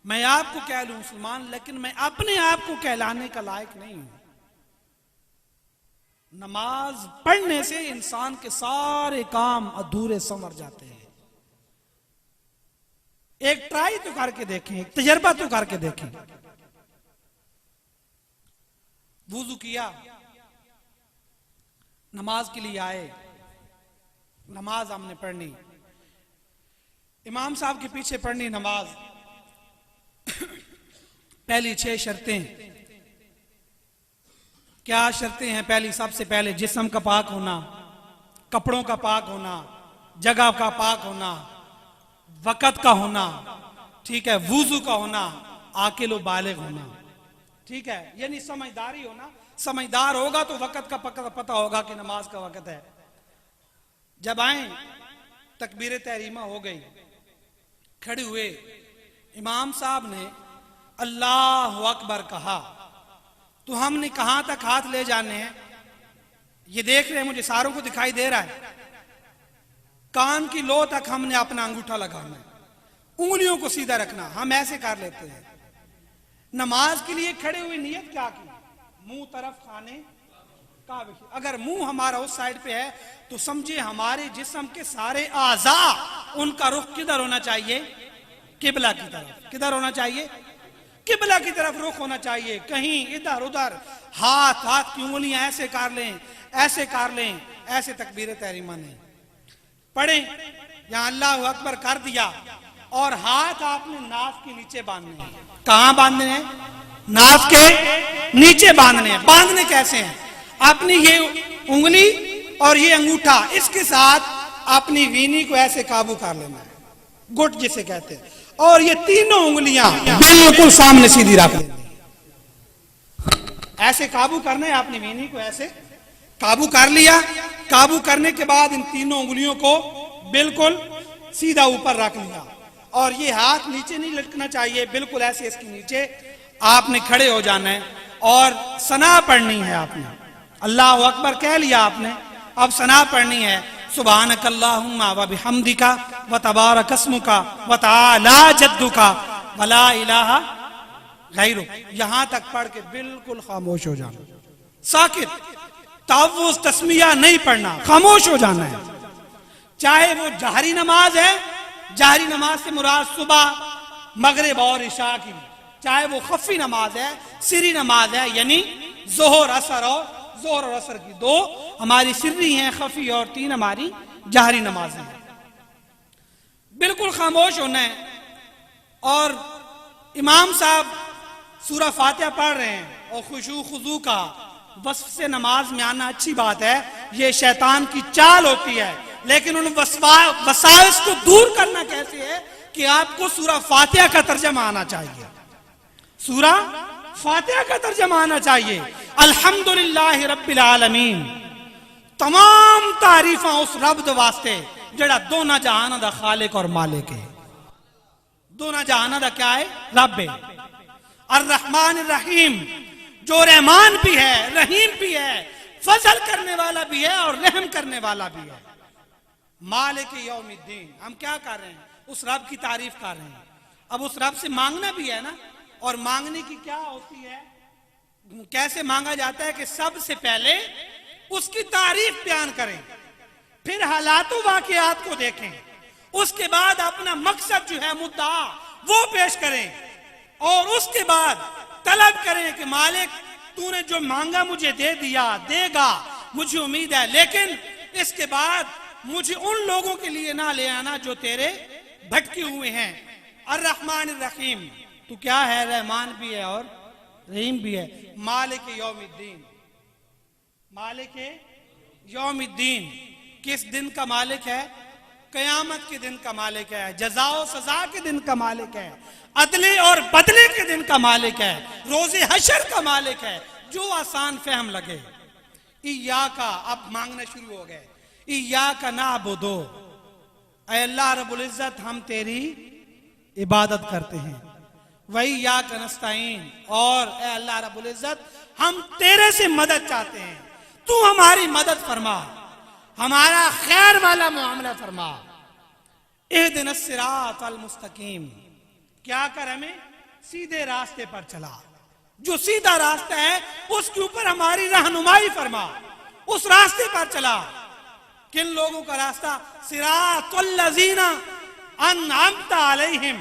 मैं आपको कह लूं मुसलमान, लेकिन मैं अपने आप को कहलाने का लायक नहीं हूं। नमाज पढ़ने से इंसान के सारे काम अधूरे संवर जाते हैं। एक ट्राई तो करके देखें, एक तजर्बा तो करके देखें। वुजू किया, नमाज के लिए आए, नमाज हमने पढ़नी, इमाम साहब के पीछे पढ़नी नमाज। पहली 6 शर्तें क्या शर्तें हैं? पहली, सबसे पहले जिस्म का पाक होना, कपड़ों का पाक होना, जगह का पाक होना, वक़्त का होना, ठीक है, वुजू का होना, आकिल व बालिग होना, ठीक है, यानी समझदारी होना। समझदार होगा तो वक़्त का पता होगा कि नमाज का वक़्त है। जब आए, तकबीर तहरीमा हो गई, खड़े हुए, इमाम साहब ने अल्लाह अकबर कहा, तो हमने कहां तक हाथ ले जाने हैं? ये देख रहे हैं, मुझे सारों को दिखाई दे रहा है। कान की लो तक हमने अपना अंगूठा लगाना है, उंगलियों को सीधा रखना। हम ऐसे कर लेते हैं। नमाज के लिए खड़े हुए नियत क्या की? मुंह तरफ खाने काबे की। अगर मुंह हमारा उस साइड पे है तो समझे हमारे जिस्म के सारे आज़ा, उनका रुख किधर होना चाहिए? किबला की तरफ। किधर होना चाहिए? किबला की तरफ रुख होना चाहिए। कहीं इधर उधर हाथ की उंगलियां ऐसे कर लें, ऐसे कर लें, ऐसे तकबीर तहरीमा नहीं पढ़े। यहां अल्लाह अकबर कर दिया और हाथ आपने नाक के नीचे बांधने हैं। कहां बांधने हैं? नाक के नीचे बांधने हैं। बांधने कैसे हैं? अपनी ये उंगली और ये अंगूठा, इसके साथ अपनी वीनी को ऐसे काबू कर लेना है, गुट जिसे कहते हैं, और ये तीनों उंगलियां बिल्कुल सामने सीधी रख लेनी है। ऐसे काबू करना है। अपनी वीनी को ऐसे काबू कर लिया। काबू करने के बाद इन तीनों उंगलियों को बिल्कुल सीधा ऊपर रख लिया और ये हाथ नीचे नहीं लटकना चाहिए, बिल्कुल ऐसे इसके नीचे आपने खड़े हो जाना है और सना पढ़नी है। आपने अल्लाह अकबर कह लिया आपने, अब सना पढ़नी है। सुभानक अल्लाहुम्मा व बिहम्दिका व तबारक अस्मुका व तआला जद्दुका व ला इलाहा गैरुक। यहां तक पढ़ के बिल्कुल खामोश हो जाना, साकित, तावुज़ तस्मिया नहीं पढ़ना, खामोश हो जाना है। चाहे वो जहरी नमाज है, जहरी नमाज से मुराद सुबह मगरिब और इशा की, चाहे वो खफी नमाज है, सिरी नमाज है, यानी जोहर असर और असर की 2 हमारी सिर्री हैं खफी और 3 हमारी जहरी नमाज है। बिल्कुल खामोश होना है। और इमाम साहब सूरह फातिहा पढ़ रहे हैं और खुशू खुजू का वस्फ से नमाज में आना अच्छी बात है, ये शैतान की चाल होती है। लेकिन उन वसाइस को दूर करना कैसे है कि आपको सूरह फातिहा का तर्जमा आना चाहिए। सूरह फातिहा का तर्जमा आना चाहिए। अल्हम्दुलिल्लाह रब्बिल आलमीन, तमाम तारीफा उस रब दे वास्ते जेड़ा दोना जहाना दा खालिक और मालिक है। दोना जहाना दा क्या है? रब है। अर्रहमान रहीम, जो रहमान भी है, रहीम भी है, फजल करने वाला भी है और रहम करने वाला भी है। मालिक यौमिद्दीन, हम क्या कर रहे हैं? उस रब की तारीफ कर रहे हैं। अब उस रब से मांगना भी है ना, और मांगने की क्या होती है, कैसे मांगा जाता है कि सबसे पहले उसकी तारीफ बयान करें, फिर हालातों वाकयात को देखें, उसके बाद अपना मकसद जो है मुद्दा वो पेश करें, और उसके बाद तलब करें कि मालिक तूने जो मांगा मुझे दे दिया, देगा, मुझे उम्मीद है, लेकिन इसके बाद मुझे उन लोगों के लिए ना ले आना जो तेरे भटके हुए हैं। अर्रहमान रहीम, तू क्या है? रहमान भी है और रहीम भी है। मालिक यौमिद्दीन, मालिक यौमिद्दीन, किस दिन का मालिक है? कयामत के दिन का मालिक है, जज़ा सजा के दिन का मालिक है, अदले और बदले के दिन का मालिक है, रोज़े हशर का मालिक है। जो आसान फहम लगे। इय्या का, अब मांगना शुरू हो गए। इय्या का नाबुदो, ऐ अल्लाह रब्बुल इज्जत हम तेरी इबादत करते हैं। वही या का नस्ताइन, और ऐ अल्लाह रब्बुल इज्जत हम तेरे से मदद चाहते हैं, तू हमारी मदद फरमा, हमारा खैर वाला मामला फरमा। इहदिनस सिरातल मुस्तकीम, क्या कर? हमें सीधे रास्ते पर चला। जो सीधा रास्ता है उसके ऊपर हमारी रहनुमाई फरमा, उस रास्ते पर चला। किन लोगों का रास्ता? सिरातुल लज़ीना अनअमता अलैहिम,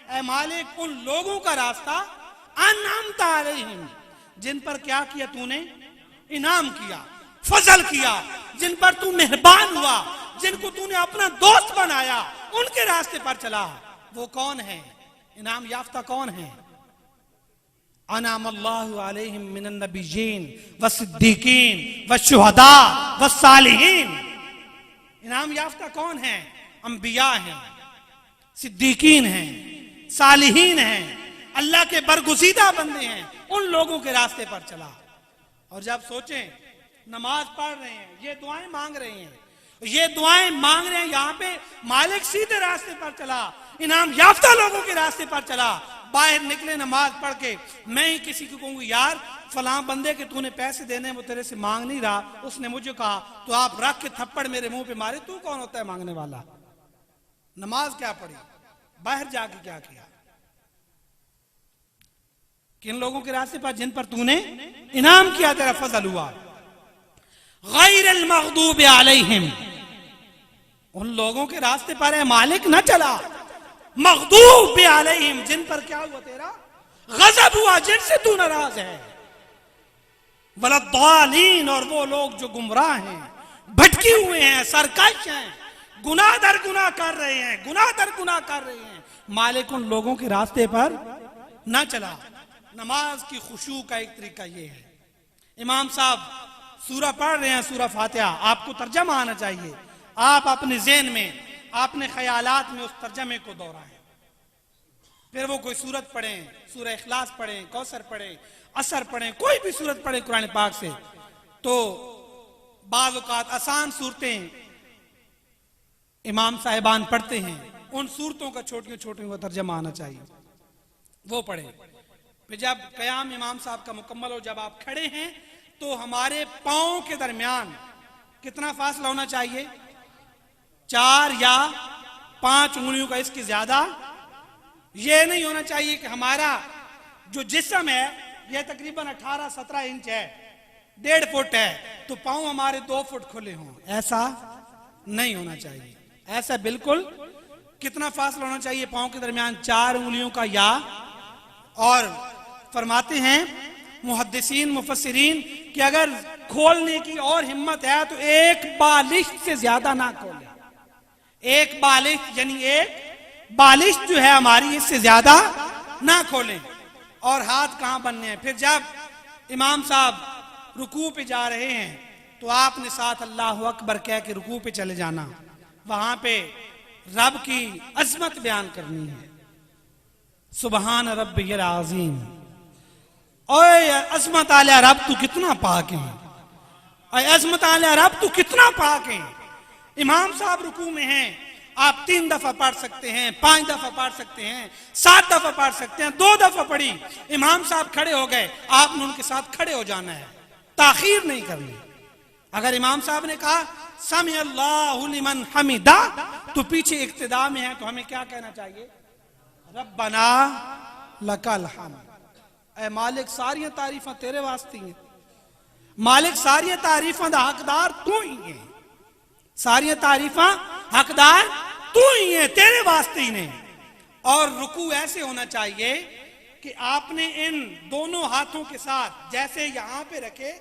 ऐ मालिक उन लोगों का रास्ता, अनअमता अलैहिम, जिन पर क्या किया तूने? इनाम किया, फजल किया, जिन पर तू मेहरबान हुआ, जिनको तूने अपना दोस्त बनाया, उनके रास्ते पर चला। वो कौन है? इनाम याफ्ता कौन है? अनामल्लाहु अलैहिम मिनन नबिय्यीन व सिद्दीकीन व शुहदा व सालिहीन। इनाम याफ्ता कौन है? अंबिया हैं, सिद्दीकीन हैं, सालिहीन हैं, अल्लाह के बरगुज़ीदा बंदे हैं। उन लोगों के रास्ते पर चला। और जब सोचें नमाज पढ़ रहे हैं, ये दुआएं मांग रहे हैं, ये दुआएं मांग रहे हैं, यहां पे मालिक सीधे रास्ते पर चला, इनाम याफ्ता लोगों के रास्ते पर चला, बाहर निकले नमाज पढ़ के, मैं ही किसी को कहूंगी यार फलां बंदे के तूने पैसे देने, वो तेरे से मांग नहीं रहा, उसने मुझे कहा, तो आप रख के थप्पड़ मेरे मुंह पे मारे, तू कौन होता है मांगने वाला? नमाज क्या पढ़ी, बाहर जाके क्या किया? किन लोगों के रास्ते पर जिन पर तूने इनाम किया, तेरा फजल हुआ। गैरिल मग़दूबि अलैहिम, उन लोगों के रास्ते पर है मालिक न चला। मग़दूबि अलैहिम, जिन पर क्या हुआ, तेरा गजब हुआ, जिनसे तू नाराज है। वलद्दालीन, और वो लोग जो गुमराह हैं, भटके हुए हैं, सरकश हैं, गुनाह दर गुनाह कर रहे हैं, गुनाह दर गुनाह कर रहे हैं। मालिक उन लोगों के रास्ते पर न चला। नमाज की खुशू का एक तरीका ये है, इमाम साहब सूरा पढ़ रहे हैं, सूरा फातिहा, आपको तर्जमा आना चाहिए। आप अपने ज़हन में, अपने ख्यालात में उस तर्जमे को दोहराएं। फिर वो कोई सूरत पढ़ें, सूरह इखलास पढ़ें, कौसर पढ़ें, असर पढ़ें, कोई भी सूरत पढ़ें कुरान पाक से, तो बाज़ औक़ात आसान सूरतें इमाम साहिबान पढ़ते हैं, उन सूरतों का छोटियों छोटियों का तर्जमा आना चाहिए, वो पढ़ें। फिर जब क़याम इमाम साहब का मुकम्मल हो, जब आप खड़े हैं, तो हमारे पाँव के दरमियान कितना फासला होना चाहिए? 4 या 5 उंगलियों का, इसकी ज्यादा ये नहीं होना चाहिए कि हमारा जो जिस्म है यह तकरीबन 18-17 इंच है, 1.5 फुट है, तो पाँव हमारे 2 फुट खुले हों, ऐसा नहीं होना चाहिए। ऐसा बिल्कुल, कितना फासला होना चाहिए पाँव के दरमियान? 4 उंगलियों का। या और फरमाते हैं मुहद्दिसीन मुफस्सिरीन कि अगर खोलने की और हिम्मत है तो 1 बालिश से ज्यादा ना खोले। 1 बालिश यानी 1 बालिश जो है हमारी, इससे ज्यादा ना खोलें। और हाथ कहां बनने हैं? फिर जब इमाम साहब रुकू पे जा रहे हैं तो आपने साथ अल्लाहु अकबर कह के रुकू पे चले जाना, वहां पे रब की अजमत बयान करनी है। सुबहान रब्बियल आज़ीम, ओए अजमत आला रब तू कितना पाक है, ओए अजमत आला रब तू कितना पाक है। इमाम साहब रुकू में हैं, आप 3 दफा पढ़ सकते हैं, 5 दफा पढ़ सकते हैं, 7 दफा पढ़ सकते हैं। 2 दफा पढ़ी, इमाम साहब खड़े हो गए, आपने उनके साथ खड़े हो जाना है, ताखीर नहीं करनी। अगर इमाम साहब ने कहा समी अल्लाहु लिमन हमिदा, तो पीछे इक्तिदा में है, तो हमें क्या कहना चाहिए? रब्बना लकल हम्द। ऐ मालिक सारियां तारीफां तेरे वास्ते हैं, मालिक सारियां तारीफां दा हकदार तू ही है, सारियां तारीफां हकदार तू ही है, तेरे वास्ते ही ने। और रुकू ऐसे होना चाहिए कि आपने इन दोनों हाथों के साथ जैसे यहां पे रखे,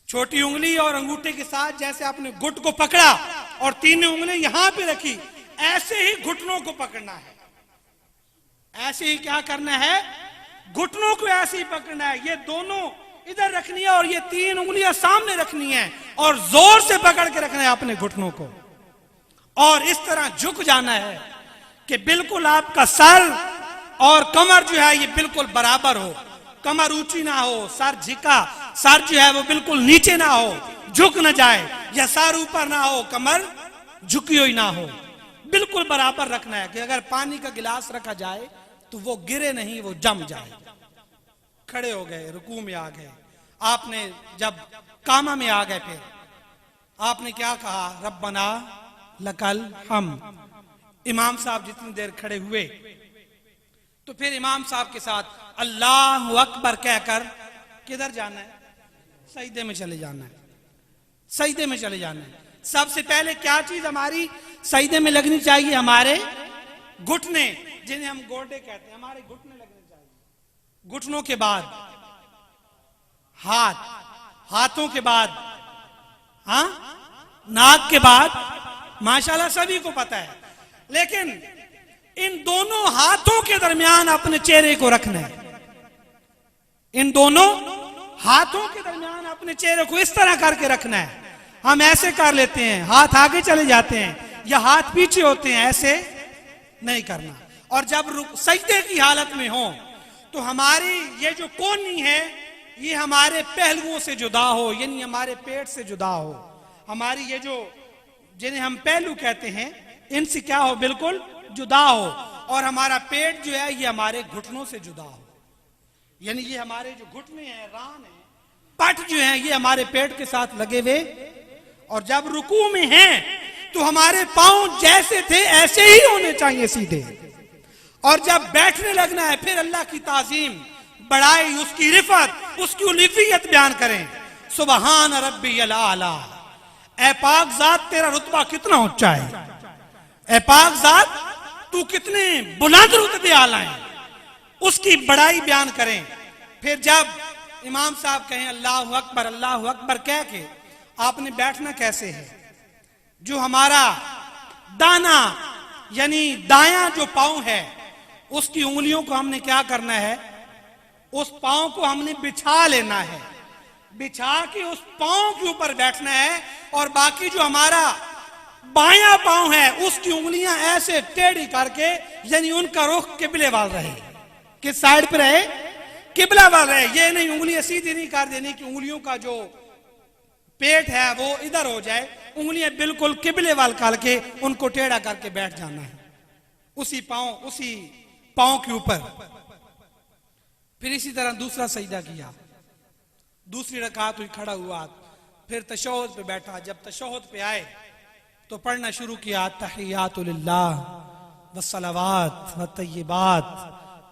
छोटी उंगली और अंगूठे के साथ जैसे आपने घुट को पकड़ा और 3 उंगली यहां पे रखी, ऐसे ही घुटनों को पकड़ना है। ऐसे ही क्या करना है? घुटनों को ऐसे ही पकड़ना है। ये दोनों इधर रखनी है और ये 3 उंगलियां सामने रखनी है और जोर से पकड़ के रखना है अपने घुटनों को, और इस तरह झुक जाना है कि बिल्कुल आपका सर और कमर जो है ये बिल्कुल बराबर हो, कमर ऊंची ना हो, सर झिका, सर जो है वो बिल्कुल नीचे ना हो, झुक ना जाए, या सर ऊपर ना हो, कमर झुकी हुई ना हो, बिल्कुल बराबर रखना है कि अगर पानी का गिलास रखा जाए तो वो गिरे नहीं, वो जम जाए। खड़े हो गए, रुकू में आ गए, आपने जब कामा में आ गए, फिर आपने क्या कहा? रब्बना लकल हम्द। इमाम साहब जितनी देर खड़े हुए तो फिर इमाम साहब के साथ अल्लाहु अकबर कहकर किधर जाना है? सजदे में चले जाना है, सजदे में चले जाना है। सबसे पहले क्या चीज हमारी सजदे में लगनी चाहिए? हमारे घुटने, जिन्हें हम गोडे कहते हैं, हमारे घुटने लगने चाहिए। घुटनों के बाद हाथ, हाथों के बाद नाक के बाद, माशाल्लाह सभी को पता है, लेकिन इन दोनों हाथों के दरमियान अपने चेहरे को रखना है। इन दोनों हाथों के दरमियान अपने चेहरे को इस तरह करके रखना है। हम ऐसे कर लेते हैं, हाथ आगे चले जाते हैं या हाथ पीछे होते हैं, ऐसे नहीं करना। और जब सजदे की हालत में हो तो हमारी ये जो कोहनी है ये हमारे पहलुओं से जुदा हो, यानी हमारे पेट से जुदा हो। हमारी ये जो, जिन्हें हम पहलू कहते हैं, इनसे क्या हो? बिल्कुल जुदा हो। और हमारा पेट जो है ये हमारे घुटनों से जुदा हो, यानी ये हमारे जो घुटने हैं, रान है, पट जो है ये हमारे पेट के साथ लगे हुए, और जब रुकू में हैं तो हमारे पांव जैसे थे ऐसे ही होने चाहिए सीधे, और जब बैठने लगना है फिर अल्लाह की ताजीम, बड़ाई, उसकी रिफत, उसकी उलूहियत बयान करें। सुबहान रब्बियल आला, ऐ पाक जात तेरा रुतबा कितना ऊंचा है, ऐ पाक जात तू कितने बुलंद रुतबे आला है, उसकी बड़ाई बयान करें। फिर जब इमाम साहब कहें अल्लाहु अकबर कह के आपने बैठना कैसे है, जो हमारा दाना यानी दायां जो पांव है उसकी उंगलियों को हमने क्या करना है, उस पांव को हमने बिछा लेना है, बिछा के उस पांव के ऊपर बैठना है, और बाकी जो हमारा बायां पांव है उसकी उंगलियां ऐसे टेढ़ी करके, यानी उनका रुख किबले वाल रहे, किस साइड पे रहे, किबला वाल रहे। ये नहीं उंगलियां सीधी नहीं कर देनी कि उंगलियों का जो पेट है वो इधर हो जाए, उंगलियां बिल्कुल किबले वाल करके उनको टेढ़ा करके बैठ जाना है उसी पांव के ऊपर। फिर इसी तरह दूसरा सजदा किया, दूसरी रकात हुई, खड़ा हुआ, फिर तशहुद पे बैठा। जब तशहुद पे आए तो पढ़ना शुरू किया तहियातु लिल्लाह वस्सलावात वत्तय्यिबात,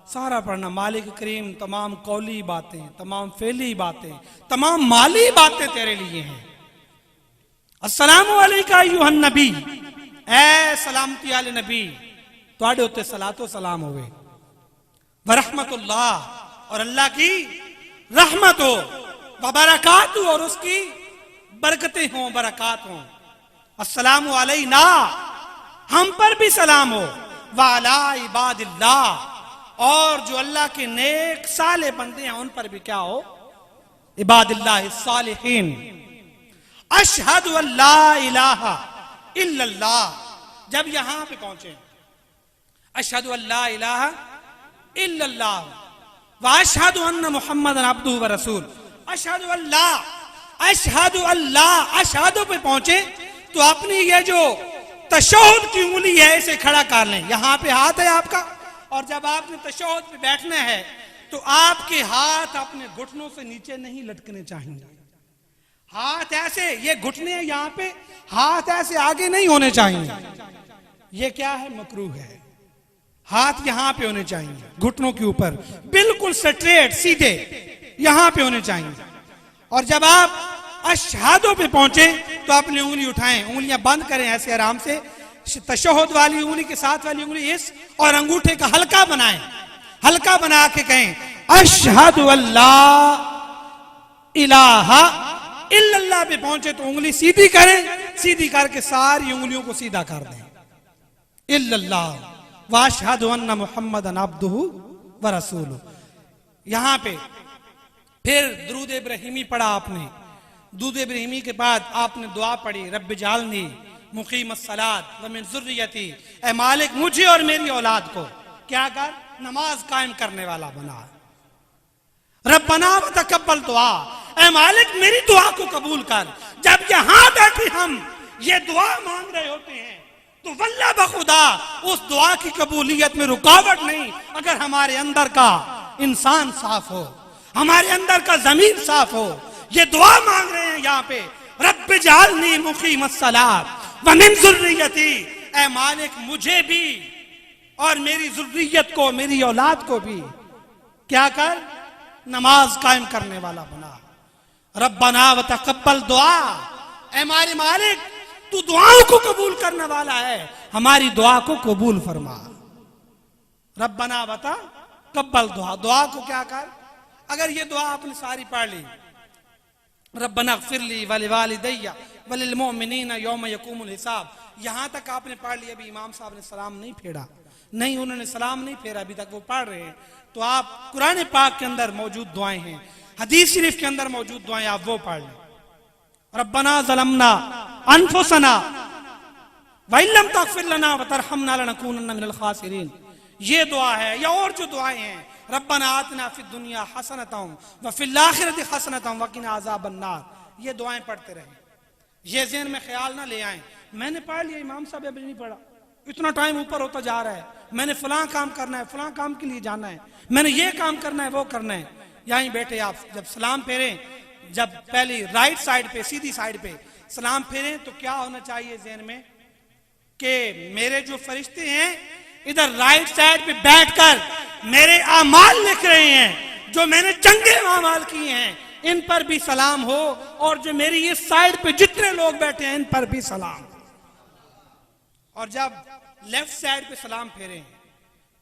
सारा पढ़ना। मालिक करीम तमाम कौली बातें, तमाम फेली बातें, तमाम माली बातें तेरे लिए हैं। अस्सलामु अलैका अय्युहन नबी, ऐ सलामती आले नबी, तुहाडे उत्ते सलातो सलाम होवे, व रहमतुल्लाह, और अल्लाह की रहमत हो, व बरकातु, और उसकी बरकतें हों, बरकात हों। अस्सलामु अलैना, हम पर भी सलाम हो, व अला इबादिल्लाह, और जो अल्लाह के नेक साले बंदे हैं उन पर भी क्या हो, इबादिल्लाह सालिहीन। अशहदु अल्ला इलाहा इल्लल्लाह, जब यहां पे पहुंचे, अशहदु अल्ला इलाहा इल्लल्लाह व अशहदु अन्ना मुहम्मदन अब्दुहु व रसूल। अशहदु अल्लाह अशहदु पे पहुंचे तो अपनी ये जो तशहुद की उंगली है इसे खड़ा कर लें, यहां पे हाथ है आपका, और जब आपने तशहुद पे बैठना है तो आपके हाथ अपने घुटनों से नीचे नहीं लटकने चाहिए, हाथ ऐसे, ये घुटने यहां पे, हाथ ऐसे आगे नहीं होने चाहिए, ये क्या है, मकरूह है। हाथ यहां पे होने चाहिए, घुटनों के ऊपर, बिल्कुल स्ट्रेट सीधे यहां पे होने चाहिए। और जब आप अशहादों पे पहुंचे तो अपनी उंगली उठाएं, उंगलियां बंद करें ऐसे आराम से, तशहुद वाली उंगली के साथ वाली उंगली इस, और अंगूठे का हल्का बनाएं, हल्का बना के कहें अशहदु अल्ला इलाहा इल्लल्लाह पे पहुंचे तो उंगली सीधी करें, सीधी करके सारी उंगलियों को सीधा कर दें, इल्लल्लाह व अशहदु अन्ना मुहम्मदन अब्दुहु व रसूलुहु। यहां पे फिर दुरूद इब्राहिमी पढ़ा आपने, दुरूद इब्राहिमी के बाद आपने दुआ पढ़ी, रब्बि जालनी मुकीमस सलात व मिन ज़ुर्रियती, ऐ मालिक मुझे और मेरी औलाद को क्या कर, नमाज कायम करने वाला बना। रब्बना व तकब्बल दुआ, ऐ मालिक मेरी दुआ को कबूल कर। जब यहां बैठे हम ये दुआ मांग रहे होते हैं तो वल्लाह बखुदा उस दुआ की कबूलियत में रुकावट नहीं, अगर हमारे अंदर का इंसान साफ हो, हमारे अंदर का जमीन साफ हो। ये दुआ मांग रहे हैं यहाँ पे, रब्बि जालनी मुकीमस सलात व मिन ज़ुर्रियती, ऐ मालिक मुझे भी और मेरी ज़ुर्रियत को, मेरी औलाद को भी क्या कर, नमाज कायम करने वाला बना। रब्बना व तकब्बल दुआ, ऐ हमारे मालिक तू दुआओं को कबूल करने वाला है, हमारी दुआ को कबूल फरमा। रब्बना व तकब्बल दुआ, दुआ को क्या कर, अगर ये दुआ आपने सारी पढ़ ली, रब्बना ग़फ़िरली वलिवालिदैया वलिलमुमिनीना यौम यक़ूमुल हिसाब, यहां तक आपने पढ़ लिया। अभी इमाम साहब ने सलाम नहीं फेरा, नहीं उन्होंने सलाम नहीं फेरा, अभी तक वो पढ़ रहे हैं। तो आप कुरान पाक के अंदर मौजूद दुआएं हैं, हदीस शरीफ के अंदर मौजूद दुआएं, आप वो पढ़ लें। रब्बना ज़लमना अनफुसना व इल्लम तग़फ़िर लना व तरहमना लनकूनन्ना मिनल ख़ासिरीन, ये दुआ है। या और जो दुआएं हैं, रब्बना आतिना फिद दुनिया हसनतम व फिल आखिरति हसनतम व क़िना अज़ाबन नार, ये दुआएं पढ़ते रहें। ये ज़हन में ख्याल ना ले आए मैंने पढ़ लिया, इमाम साहब अभी नहीं पढ़ा, इतना टाइम ऊपर होता जा रहा है, मैंने फलां काम करना है, फलां काम के लिए जाना है, मैंने ये काम करना है, वो करना है। यहीं बैठे आप जब सलाम फेरें, जब पहली राइट साइड पे, सीधी साइड पे सलाम फेरें, तो क्या होना चाहिए ज़हन में कि मेरे जो फरिश्ते हैं इधर राइट साइड पे बैठकर मेरे आमाल लिख रहे हैं, जो मैंने चंगे आमाल किए हैं इन पर भी सलाम हो, और जो मेरी इस साइड पे जितने लोग बैठे हैं इन पर भी सलाम। और जब लेफ्ट साइड पे सलाम फेरें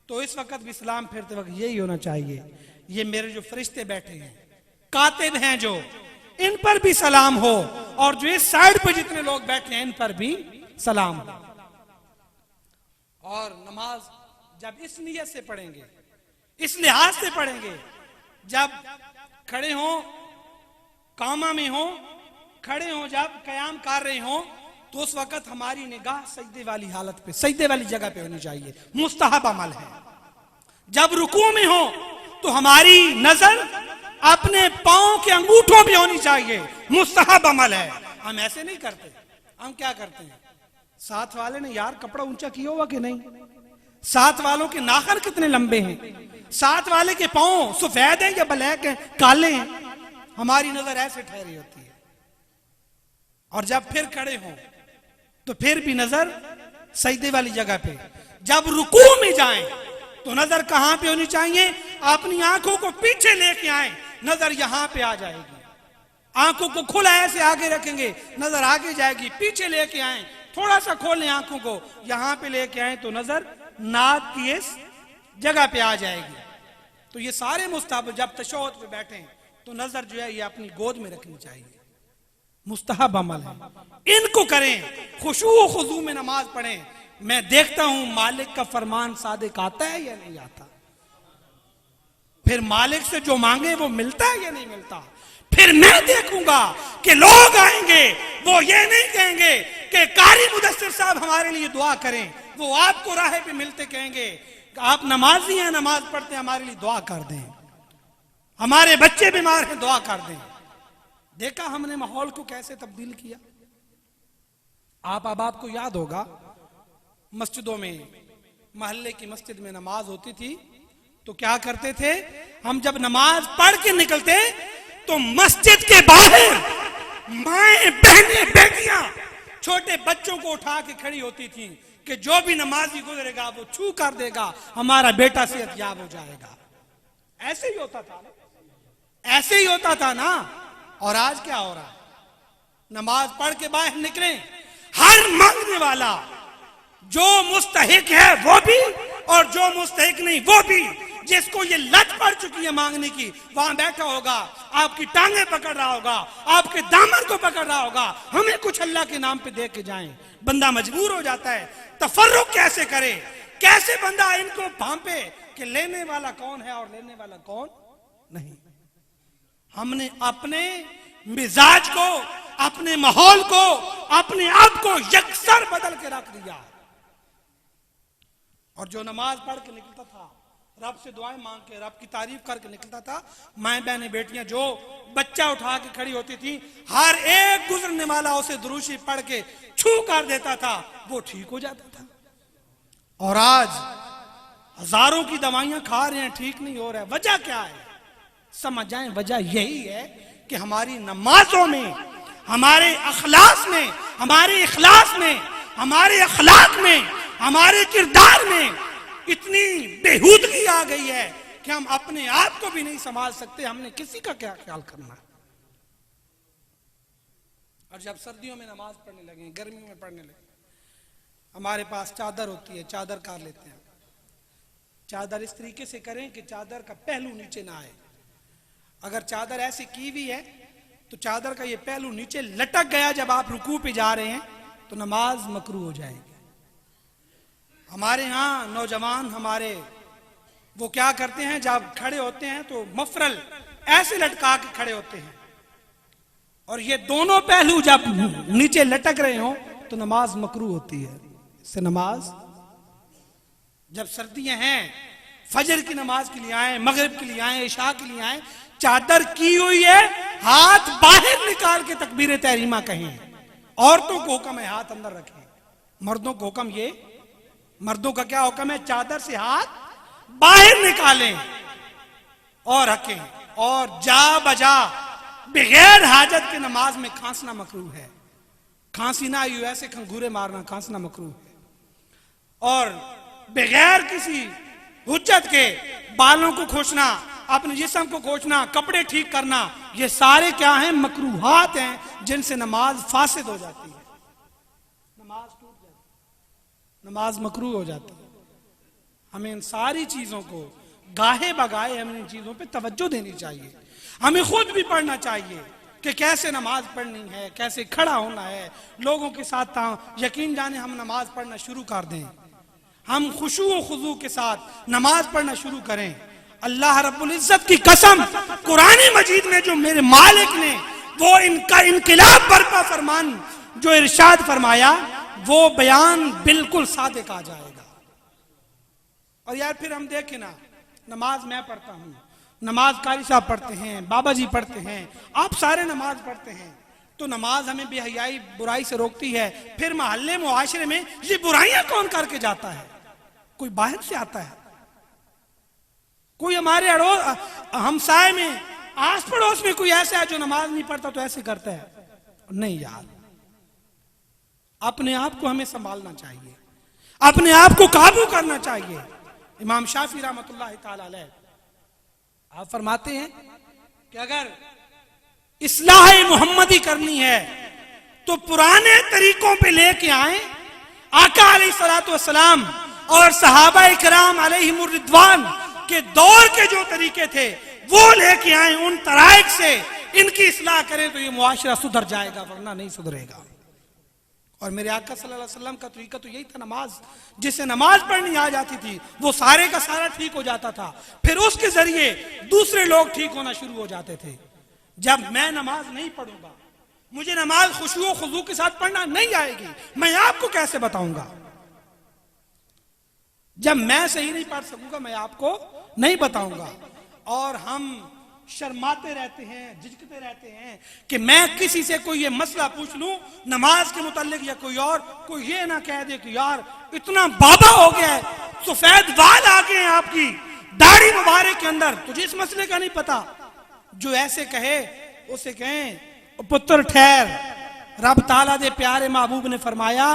तो इस वक्त भी सलाम फेरते वक्त यही होना चाहिए, ये मेरे जो फरिश्ते बैठे हैं, कातिब हैं जो, इन पर भी सलाम हो, और जो इस साइड पे जितने लोग बैठे हैं इन पर भी सलाम हो। और नमाज जब इस नियत से पढ़ेंगे, इस लिहाज से पढ़ेंगे, जब खड़े हो, कामा में हो, खड़े हो, जब कयाम कर रहे हो, तो उस वक्त हमारी निगाह सजदे वाली हालत पे, सजदे वाली जगह पे होनी चाहिए, मुस्तहब अमल है। जब रुकू में हो तो हमारी नजर अपने पांव के अंगूठों पे होनी चाहिए, मुस्तहब अमल है। हम ऐसे नहीं करते, हम क्या करते हैं, साथ वाले ने यार कपड़ा ऊंचा किया हुआ कि नहीं, साथ वालों के नाखन कितने लंबे हैं, साथ वाले के पांव सफेद हैं या ब्लैक हैं, काले हैं, हमारी नजर ऐसे ठहरी होती है। और जब फिर खड़े हों तो फिर भी नजर सजदे वाली जगह पे। जब रुकू में जाएं तो नजर कहां पे होनी चाहिए, अपनी आंखों को पीछे लेके आए, नजर यहां पे आ जाएगी। आंखों को खुला ऐसे आगे रखेंगे, नजर आगे जाएगी, पीछे लेके आए, थोड़ा सा खोलें आंखों को, यहां पे लेके आए तो नजर नाक की इस जगह पे आ जाएगी। तो ये सारे मुस्तहब, जब तशहुद पे बैठे तो नजर जो है ये अपनी गोद में रखनी चाहिए, मुस्तहब अमल है, इनको करें, खुशू खुजू में नमाज पढ़ें। मैं देखता हूं मालिक का फरमान सादिक आता है या नहीं आता, फिर मालिक से जो मांगे वो मिलता है या नहीं मिलता। फिर मैं देखूंगा कि लोग आएंगे, वो ये नहीं कहेंगे कि कारी मुदस्सिर साहब हमारे लिए दुआ करें, वो आपको राह पे मिलते कहेंगे आप नमाजी हैं, नमाज पढ़ते हैं, हमारे लिए दुआ कर दें, हमारे बच्चे बीमार हैं, दुआ कर दें। देखा हमने माहौल को कैसे तब्दील किया। आपको याद होगा मस्जिदों में, मोहल्ले की मस्जिद में नमाज होती थी तो क्या करते थे, हम जब नमाज पढ़ के निकलते तो मस्जिद के बाहर माएं, बहनें, बेटियां छोटे बच्चों को उठा के खड़ी होती थी कि जो भी नमाजी गुजरेगा वो छू कर देगा, हमारा बेटा सेहतयाब हो जाएगा। ऐसे ही होता था, ऐसे ही होता था ना। और आज क्या हो रहा है, नमाज पढ़ के बाहर निकले, हर मांगने वाला जो मुस्तहिक है वो भी और जो मुस्तहिक नहीं वो भी, जिसको ये लत पड़ चुकी है मांगने की, वहां बैठा होगा, आपकी टांगे पकड़ रहा होगा, आपके दामन को पकड़ रहा होगा, हमें कुछ अल्लाह के नाम पे दे के जाएं। बंदा मजबूर हो जाता है, तफर्रुक कैसे करे, कैसे बंदा इनको भांपे कि लेने वाला कौन है और लेने वाला कौन नहीं। हमने अपने मिजाज को, अपने माहौल को, अपने आप को यकसर बदल के रख दिया। और जो नमाज पढ़ के निकलता था, रब से दुआएं मांग के, रब की तारीफ करके निकलता था, माएं बहनें बेटियां जो बच्चा उठा के खड़ी होती थी, हर एक गुजरने वाला उसे दुरूशी पढ़ के छू कर देता था, वो ठीक हो जाता था। और आज हजारों की दवाइयां खा रहे हैं, ठीक नहीं हो रहा है। वजह क्या है, समझ जाएं, वजह यही है कि हमारी नमाजों में, हमारे अखलास में, हमारे इखलास में, हमारे अखलाक में, हमारे किरदार में इतनी बेहूदगी आ गई है कि हम अपने आप को भी नहीं संभाल सकते, हमने किसी का क्या ख्याल करना। और जब सर्दियों में नमाज पढ़ने लगे, गर्मियों में पढ़ने लगे, हमारे पास चादर होती है, चादर कर लेते हैं। चादर इस तरीके से करें कि चादर का पहलू नीचे ना आए। अगर चादर ऐसे की हुई है तो चादर का ये पहलू नीचे लटक गया, जब आप रुकू पे जा रहे हैं तो नमाज मकरू हो जाएगी। हमारे यहाँ नौजवान हमारे वो क्या करते हैं, जब खड़े होते हैं तो मफरल ऐसे लटका के खड़े होते हैं, और ये दोनों पहलू जब नीचे लटक रहे हो तो नमाज मकरू होती है। इससे नमाज, जब सर्दियां हैं, फजर की नमाज के लिए आए, मगरिब के लिए आए, इशा के लिए आए, चादर की हुई है, हाथ बाहर निकाल के तकबीर तहरीमा कहें। औरतों को हुक्म है हाथ अंदर रखें, मर्दों को हुक्म ये मर्दों का क्या हुक्म है? चादर से हाथ बाहर निकालें और रखें, और जा बजा बगैर हाजत के नमाज में खांसना मकरूह है। खांसी ना यू ऐसे खंगूरे मारना, खांसना मकरूह है। और बगैर किसी हुज्जत के बालों को खोचना, अपने जिस्म को खोचना, कपड़े ठीक करना, ये सारे क्या हैं? मकरूहात हैं जिनसे नमाज फासिद हो जाती है, नमाज टूट जाती है, नमाज मकरूह हो जाती है। हमें इन सारी चीजों को गाहे बगाहे हमें इन चीजों पे तवज्जो देनी चाहिए। हमें खुद भी पढ़ना चाहिए कि कैसे नमाज पढ़नी है, कैसे खड़ा होना है। लोगों के साथ यकीन जाने हम नमाज पढ़ना शुरू कर दें, हम खुशू व खुजू के साथ नमाज पढ़ना शुरू करें। अल्लाह रब्बुल इज्जत की कसम, कुरान मजीद में जो मेरे मालिक ने वो इनका इनकिलाब बर्पा फरमान जो इरशाद फरमाया, वो बयान बिल्कुल सादिक आ जाएगा। और यार फिर हम देखें ना, नमाज मैं पढ़ता हूं, नमाज कारी साहब पढ़ते हैं, बाबा जी पढ़ते हैं, आप सारे नमाज पढ़ते हैं, तो नमाज हमें बेहयाई बुराई से रोकती है। फिर मोहल्ले मुआशरे में ये बुराइयां कौन करके जाता है? कोई बाहर से आता है, कोई हमारे हमसाए में, आस पड़ोस में कोई ऐसा है जो नमाज नहीं पढ़ता तो ऐसे करता है? नहीं यार, अपने आप को हमें संभालना चाहिए, अपने आप को काबू करना चाहिए। इमाम शाफी रहमतुल्लाह ताला अलैह आप फरमाते हैं कि अगर इस्लाह मोहम्मदी करनी है तो पुराने तरीकों पे लेके आए, आका अलैहिस्सलातु वस्सलाम और सहाबा इकराम अलैहिमुर रिदवान के दौर के जो तरीके थे वो लेके आए, उन तराइक से इनकी इस्लाह करें तो ये मुआशरा सुधर जाएगा, वरना नहीं सुधरेगा। और मेरे आका सल्लल्लाहु अलैहि वसल्लम का तरीका तो यही था, नमाज जिसे नमाज पढ़नी आ जाती थी वो सारे का सारा ठीक हो जाता था, फिर उसके जरिए दूसरे लोग ठीक होना शुरू हो जाते थे। जब मैं नमाज नहीं पढ़ूंगा, मुझे नमाज खुशू खुजू के साथ पढ़ना नहीं आएगी, मैं आपको कैसे बताऊंगा? जब मैं सही नहीं पढ़ सकूंगा मैं आपको नहीं बताऊंगा। और हम शर्माते रहते हैं, झिझकते रहते हैं कि मैं किसी से कोई ये मसला पूछ लूं नमाज के मुताल्लिक या कोई ये ना कह दे कि यार इतना बाबा हो गया है, सफेद बाल आ गए हैं आपकी दाढ़ी मुबारक के अंदर, तुझे इस मसले का नहीं पता। जो ऐसे कहे उसे कहें पुत्र ठहर, रब ताला दे प्यारे महबूब ने फरमाया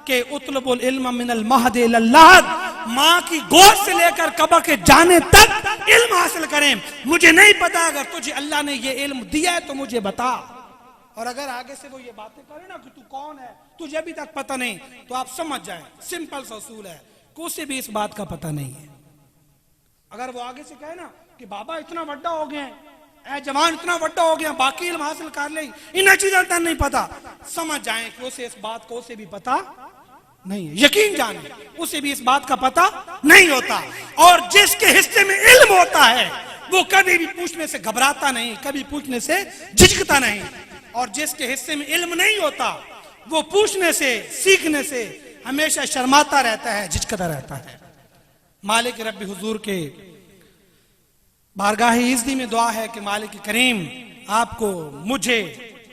कि उतलबुल इल्म मिनल महद इलल लहद, माँ की गोद से लेकर कब्र के जाने तक इल्म हासिल करें। मुझे नहीं पता, अगर तुझे अल्लाह ने ये इल्म दिया है तो मुझे बता। और अगर आगे से वो ये बातें करे ना कि तू कौन है, तुझे अभी तक पता नहीं, तो आप समझ जाए सिंपल सा उसूल है कि उसे भी इस बात का पता नहीं है। अगर वो आगे से कहे ना कि बाबा इतना बड़ा हो गया, ऐ जवान इतना बड़ा हो गया, बाकी इल्म हासिल कर ले, इन चीजों का नहीं पता, समझ जाए कि उसे इस बात को उसे भी पता नहीं है। यकीन जाने उसे भी इस बात का पता नहीं होता। और जिसके हिस्से में इल्म होता है वो कभी भी पूछने से घबराता नहीं, कभी पूछने से झिझकता नहीं। और जिसके हिस्से में इल्म नहीं होता वो पूछने से, सीखने से हमेशा शर्माता रहता है, झिझकता रहता है। मालिक रब्बी हुजूर के बारगाह इज़्ज़ी में दुआ है कि मालिक करीम आपको, मुझे,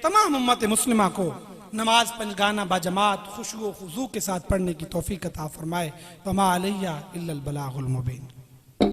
तमाम उम्मत मुस्लिमा को नमाज पंजगाना बाजमात खुशू खुजू के साथ पढ़ने की तौफीक अता फरमाए। वमा अलैया इल्लल बलागुल मुबीन।